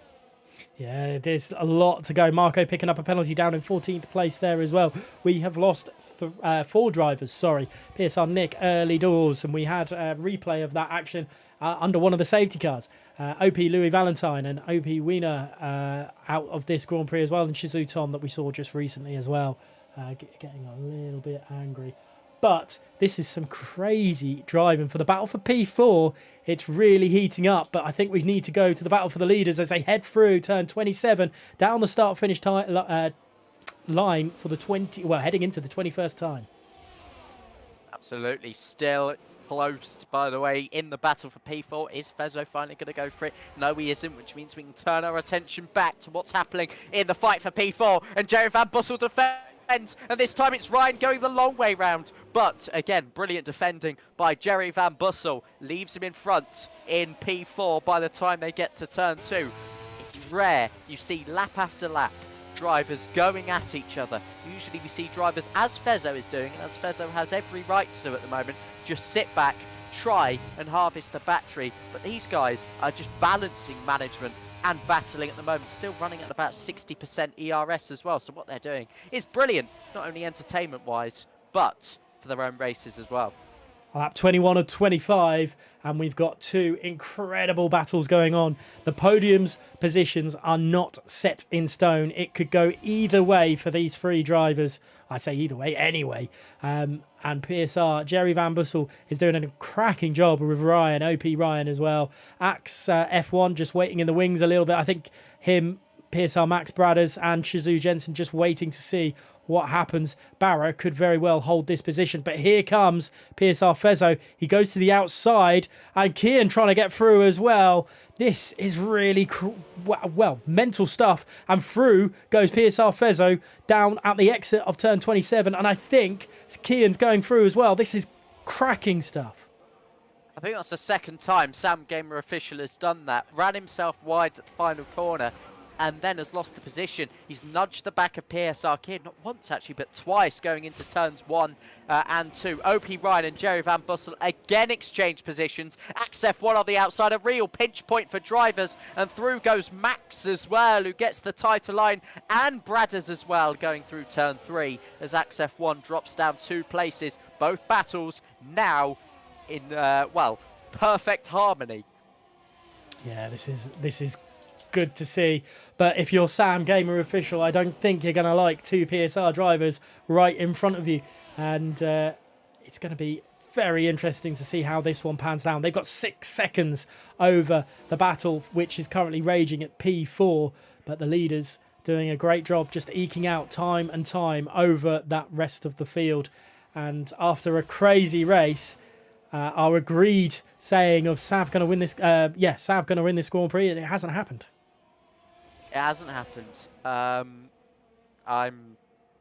Speaker 1: Yeah, there's a lot to go. Marco picking up a penalty down in 14th place there as well. We have lost 4 drivers, sorry. PSR Nick early doors, and we had a replay of that action under one of the safety cars. OP Louis Valentine and OP Wiener out of this Grand Prix as well, and Shizou Tom that we saw just recently as well, getting a little bit angry. But this is some crazy driving for the battle for P4. It's really heating up, but I think we need to go to the battle for the leaders as they head through turn 27 down the start-finish line for the heading into the 21st time.
Speaker 2: Absolutely, still close, by the way, in the battle for P4. Is Fezzo finally going to go for it? No, he isn't, which means we can turn our attention back to what's happening in the fight for P4. And Jerry Van Bussel defends. And this time it's Ryan going the long way round. But again, brilliant defending by Jerry Van Bussel. Leaves him in front in P4 by the time they get to turn 2. It's rare you see lap after lap drivers going at each other. Usually we see drivers, as Fezzo is doing, and as Fezzo has every right to do at the moment, just sit back, try and harvest the battery. But these guys are just balancing management and battling at the moment, still running at about 60% ERS as well. So what they're doing is brilliant, not only entertainment-wise, but for their own races as well.
Speaker 1: Lap 21 of 25, and we've got 2 incredible battles going on. The podium's positions are not set in stone. It could go either way for these 3 drivers. I say either way anyway. And PSR, Jerry Van Bussel is doing a cracking job with Ryan, OP Ryan as well. Axe F1 just waiting in the wings a little bit. I think him, PSR Max Bradders and Shizou Jensen just waiting to see what happens. Barra could very well hold this position, but here comes PSR Fezzo. He goes to the outside, and Kian trying to get through as well. This is really, mental stuff. And through goes PSR Fezzo down at the exit of turn 27, and I think Kian's going through as well. This is cracking stuff.
Speaker 2: I think that's the second time Sam Gamer official has done that. Ran himself wide at the final corner, and then has lost the position. He's nudged the back of PSR Kid, not once actually, but twice going into turns 1 and 2. OP Ryan and Jerry Van Bussel again exchange positions. Axe F1 on the outside, a real pinch point for drivers, and through goes Max as well, who gets the tighter line, and Bradders as well going through turn 3 as Axe F1 drops down 2 places. Both battles now in, perfect harmony.
Speaker 1: Yeah, this is good to see, but if you're Sam Gamer official, I don't think you're going to like 2 PSR drivers right in front of you, and it's going to be very interesting to see how this one pans down. They've got 6 seconds over the battle, which is currently raging at P4, but the leaders doing a great job just eking out time and time over that rest of the field. And after a crazy race, our agreed saying of Sav going to win this, Sav going to win this Grand Prix, it hasn't happened.
Speaker 2: It hasn't happened. I'll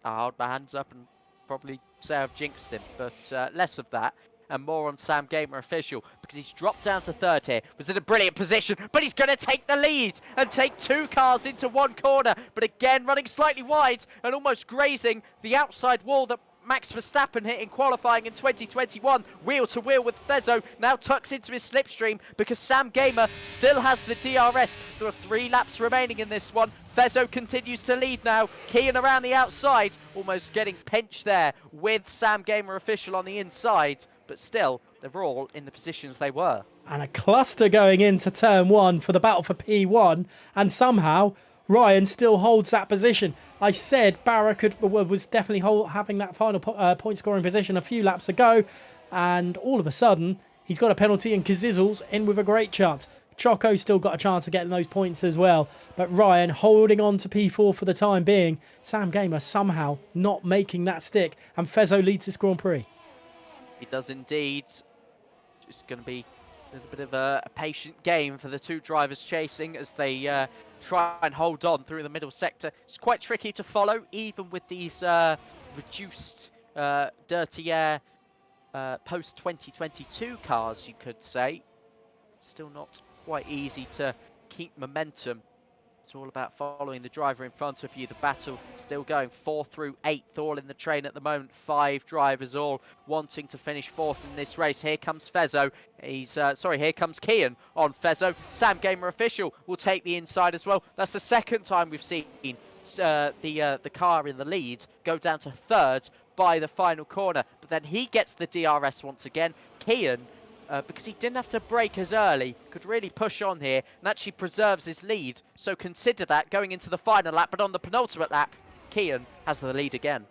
Speaker 2: hold my hands up and probably say I've jinxed him, but less of that. and more on Sam Gamer Official, because he's dropped down to third here. Was in a brilliant position, but he's going to take the lead and take 2 cars into one corner. But again, running slightly wide and almost grazing the outside wall that Max Verstappen hit in qualifying in 2021, wheel to wheel with Fezzo, now tucks into his slipstream because Sam Gamer still has the DRS. There are 3 laps remaining in this one. Fezzo continues to lead now, Kian around the outside, almost getting pinched there with Sam Gamer Official on the inside, but still, they're all in the positions they were.
Speaker 1: And a cluster going into turn 1 for the battle for P1, and somehow Ryan still holds that position. I said Barra was definitely having that final point scoring position a few laps ago, and all of a sudden he's got a penalty and Kazizzle's in with a great chance. Choco's still got a chance of getting those points as well, but Ryan holding on to P4 for the time being. Sam Gamer somehow not making that stick, and Fezzo leads this Grand Prix.
Speaker 2: He does indeed. Just going to be a little bit of a patient game for the 2 drivers chasing as they try and hold on through the middle sector. It's quite tricky to follow, even with these reduced dirty air post-2022 cars, you could say. Still not quite easy to keep momentum. It's all about following the driver in front of you. The battle still going. 4th through 8th, all in the train at the moment. 5 drivers all wanting to finish 4th in this race. Here comes Fezzo. Here comes Kian on Fezzo. Sam Gamer Official will take the inside as well. That's the 2nd time we've seen the car in the lead go down to 3rd by the final corner. But then he gets the DRS once again. Kian, because he didn't have to brake as early, could really push on here and actually preserves his lead. So consider that going into the final lap, but on the penultimate lap, Kian has the lead again.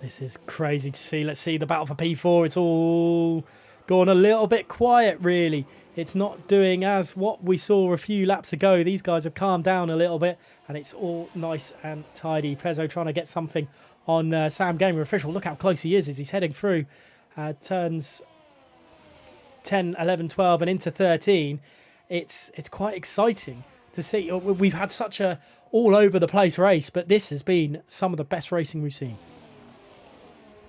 Speaker 1: This is crazy to see. Let's see the battle for P4. It's all gone a little bit quiet, really. It's not doing as what we saw a few laps ago. These guys have calmed down a little bit, and it's all nice and tidy. Fezzo trying to get something on Sam Gamer Official. Look how close he is as he's heading through turns 10, 11, 12 and into 13. It's quite exciting to see. We've had such a all over the place race, but this has been some of the best racing we've seen.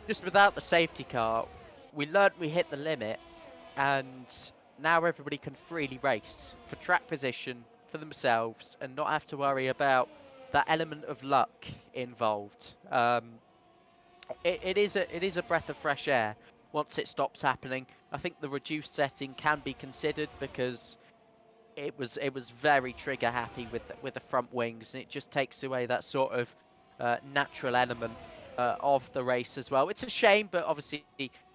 Speaker 2: Just without the safety car, we learnt we hit the limit, and now everybody can freely race for track position for themselves and not have to worry about that element of luck involved. It is a breath of fresh air once it stops happening. I think the reduced setting can be considered because it was very trigger happy with the front wings, and it just takes away that sort of natural element of the race as well. It's a shame, but obviously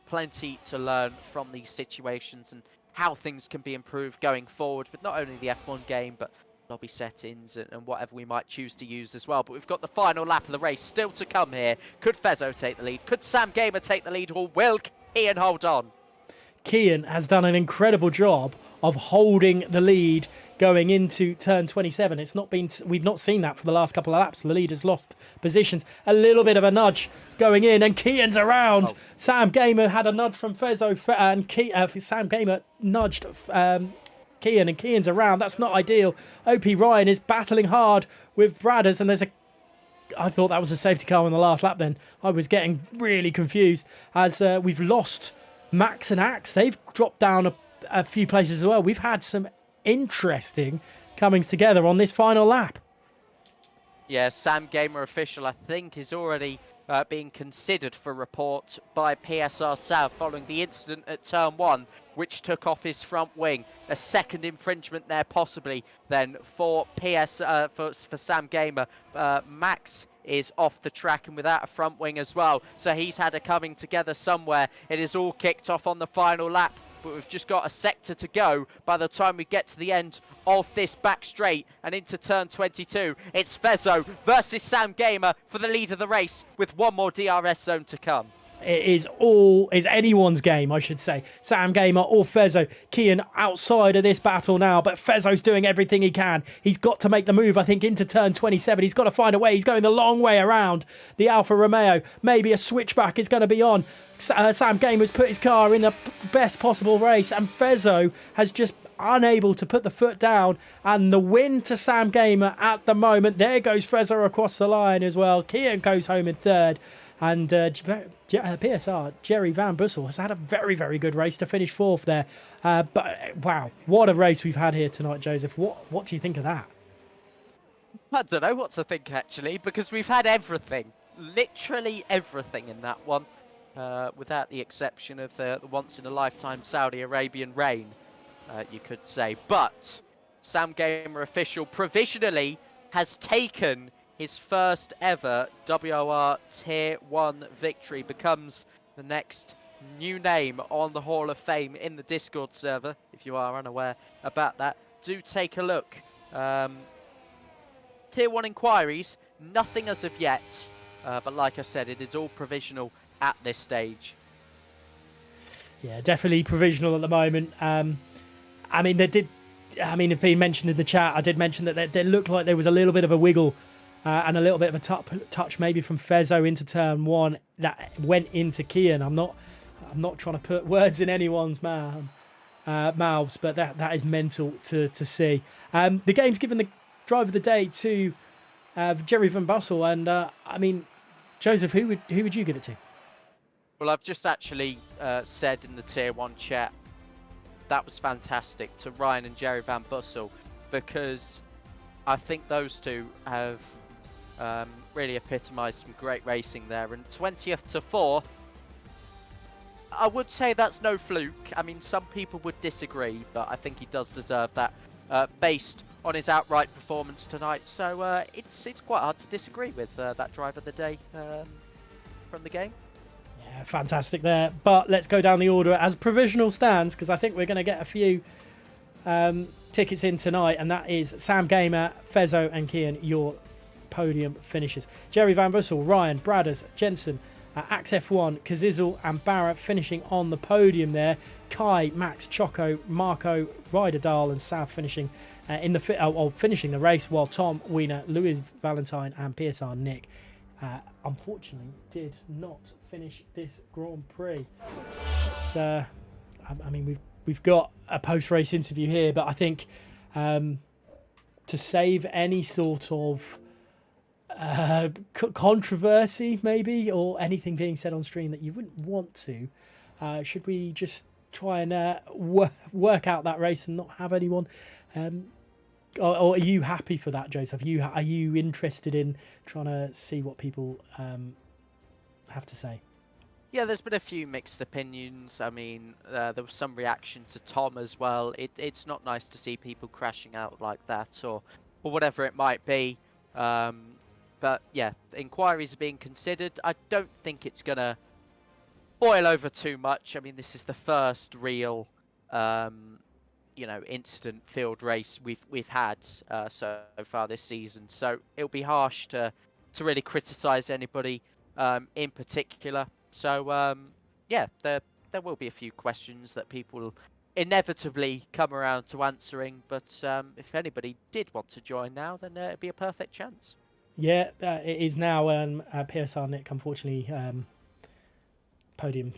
Speaker 2: plenty to learn from these situations and how things can be improved going forward with not only the F1 game but lobby settings and whatever we might choose to use as well. But we've got the final lap of the race still to come here. Could Fezzo take the lead? Could Sam Gamer take the lead? Or will Kian hold on?
Speaker 1: Kian has done an incredible job of holding the lead going into turn 27. We've not seen that for the last couple of laps. The lead has lost positions. A little bit of a nudge going in, and Kian's around. Oh. Sam Gamer had a nudge from Fezzo, and Sam Gamer nudged Kian, and Kian's around. That's not ideal. OP Ryan is battling hard with Bradders, and I thought that was a safety car on the last lap then. I was getting really confused as we've lost Max and Axe. They've dropped down a few places as well. We've had some interesting comings together on this final lap.
Speaker 2: Yeah, Sam Gamer Official, I think, is already being considered for report by PSR South following the incident at turn 1, which took off his front wing. A second infringement there possibly then for for Sam Gamer. Max is off the track and without a front wing as well, so he's had a coming together somewhere. It is all kicked off on the final lap, but we've just got a sector to go by the time we get to the end of this back straight and into turn 22. It's Fezzo versus Sam Gamer for the lead of the race with one more DRS zone to come.
Speaker 1: It is anyone's game, I should say. Sam Gamer or Fezzo. Kian outside of this battle now, but Fezzo's doing everything he can. He's got to make the move, I think, into turn 27. He's got to find a way. He's going the long way around the Alfa Romeo. Maybe a switchback is going to be on. Sam Gamer's put his car in the best possible race, and Fezzo has just unable to put the foot down, and the win to Sam Gamer at the moment. There goes Fezzo across the line as well. Kian goes home in third. And PSR, Jerry Van Bussel, has had a very, very good race to finish 4th there. But wow, what a race we've had here tonight, Joseph. What do you think of that?
Speaker 2: I don't know what to think, actually, because we've had everything. Literally everything in that one. Without the exception of the once-in-a-lifetime Saudi Arabian rain, you could say. But Sam Gamer official provisionally has taken his first ever WOR Tier 1 victory, becomes the next new name on the Hall of Fame in the Discord server. If you are unaware about that, do take a look. Tier 1 inquiries, nothing as of yet, but like I said, it is all provisional at this stage.
Speaker 1: Yeah, definitely provisional at the moment. I mean, it's been mentioned in the chat. I did mention that there looked like there was a little bit of a wiggle and a little bit of a touch maybe from Fezzo into turn 1 that went into Kian. I'm not trying to put words in anyone's mouths, but that is mental to see. The game's given the drive of the day to Jerry Van Bussel, and I mean, Joseph, who would you give it to?
Speaker 2: Well, I've just actually said in the Tier 1 chat, that was fantastic to Ryan and Jerry Van Bussel, because I think those two have really epitomised some great racing there. And 20th to 4th, I would say that's no fluke. I mean, some people would disagree, but I think he does deserve that based on his outright performance tonight. So it's quite hard to disagree with that drive of the day from the game.
Speaker 1: Yeah, fantastic there. But let's go down the order as provisional stands, because I think we're going to get a few tickets in tonight, and that is Sam Gamer, Fezzo and Kian, your podium finishers. Jerry Van Bussel, Ryan, Bradders, Jensen, Axe F1, Kazizel and Barra finishing on the podium there. Kai, Max, Choco, Marco, Ryder Dahl and Sav finishing finishing the race, while Tom, Wiener, Louis Valentine and PSR Nick unfortunately did not finish this Grand Prix. It's, I mean, we've got a post-race interview here, but I think to save any sort of controversy maybe, or anything being said on stream that you wouldn't want to, should we just try and work out that race and not have anyone, or are you happy for that, Joseph? Are you interested in trying to see what people have to say?
Speaker 2: Yeah, there's been a few mixed opinions. I mean, there was some reaction to Tom as well. It's not nice to see people crashing out like that, or whatever it might be. But yeah, inquiries are being considered. I don't think it's going to boil over too much. I mean, this is the first real, incident field race we've had so far this season. So it'll be harsh to really criticise anybody in particular. So yeah, there will be a few questions that people will inevitably come around to answering. But if anybody did want to join now, then it'd be a perfect chance.
Speaker 1: Yeah, it is now. PSR Nick, unfortunately, podium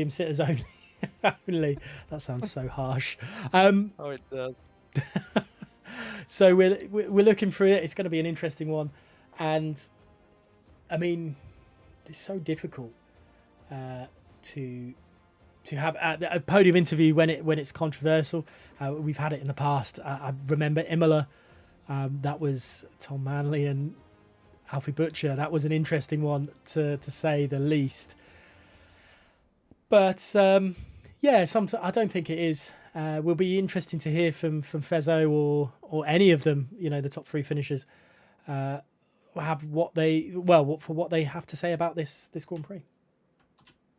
Speaker 1: sitters only. Only. That sounds so harsh.
Speaker 2: Oh, it does.
Speaker 1: So we're looking through it. It's going to be an interesting one, and I mean, it's so difficult to have a podium interview when it's controversial. We've had it in the past. I remember Imola. That was Tom Manley and Alfie Butcher. That was an interesting one to say the least. But yeah, I don't think it is. Will be interesting to hear from Fezzo or any of them. The top 3 finishers have what they have to say about this Grand Prix.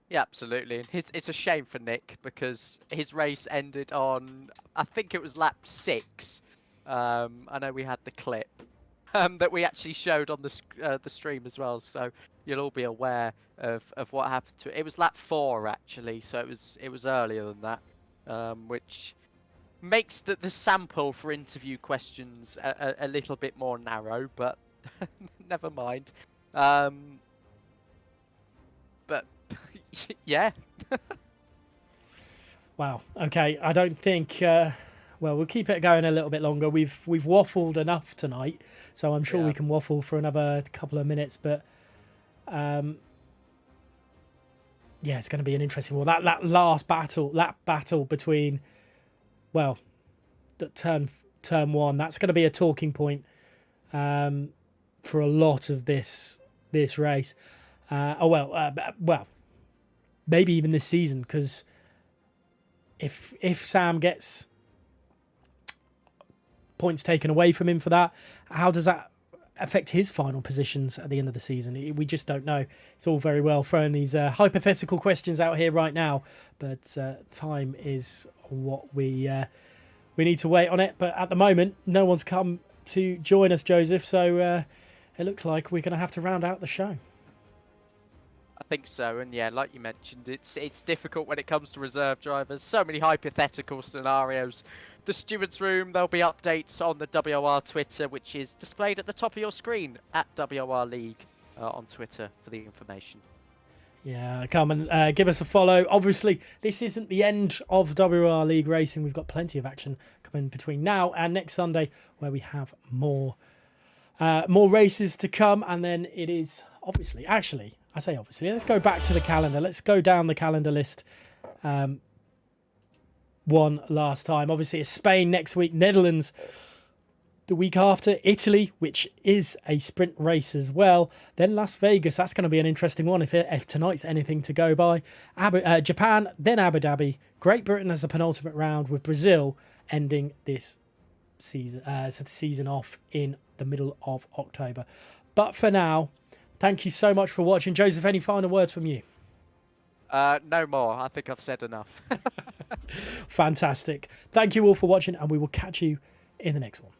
Speaker 2: Yeah, absolutely. And it's a shame for Nick, because his race ended on, I think it was lap 6. I know we had the clip that we actually showed on the stream as well, so you'll all be aware of what happened to it. It was lap 4 actually, so it was earlier than that, which makes the sample for interview questions a little bit more narrow, but never mind. But yeah.
Speaker 1: Wow. Okay. I don't think. Well, we'll keep it going a little bit longer. We've waffled enough tonight, so I'm sure we can waffle for another couple of minutes. But yeah, it's going to be an interesting one. That last battle, that battle between, well, the turn one, that's going to be a talking point for a lot of this race. Well, maybe even this season, because if Sam gets points taken away from him for that, how does that affect his final positions at the end of the season? We just don't know. It's all very well throwing these hypothetical questions out here right now, but time is what we need to wait on it. But at the moment, no one's come to join us, Joseph, so it looks like we're going to have to round out the show.
Speaker 2: I think so, and yeah, like you mentioned, it's difficult when it comes to reserve drivers. So many hypothetical scenarios. The stewards' room, there'll be updates on the WOR Twitter, which is displayed at the top of your screen at WOR League on Twitter for the information.
Speaker 1: Yeah, come and give us a follow. Obviously, this isn't the end of WOR League racing. We've got plenty of action coming between now and next Sunday, where we have more races to come, and then it is obviously, actually, I say obviously, let's go back to the calendar. Let's go down the calendar list one last time. Obviously, it's Spain next week, Netherlands the week after, Italy, which is a sprint race as well. Then Las Vegas, that's going to be an interesting one if tonight's anything to go by. Japan, then Abu Dhabi. Great Britain as a penultimate round, with Brazil ending this season, season off in the middle of October. But for now, thank you so much for watching. Joseph, any final words from you?
Speaker 2: No more. I think I've said enough.
Speaker 1: Fantastic. Thank you all for watching, and we will catch you in the next one.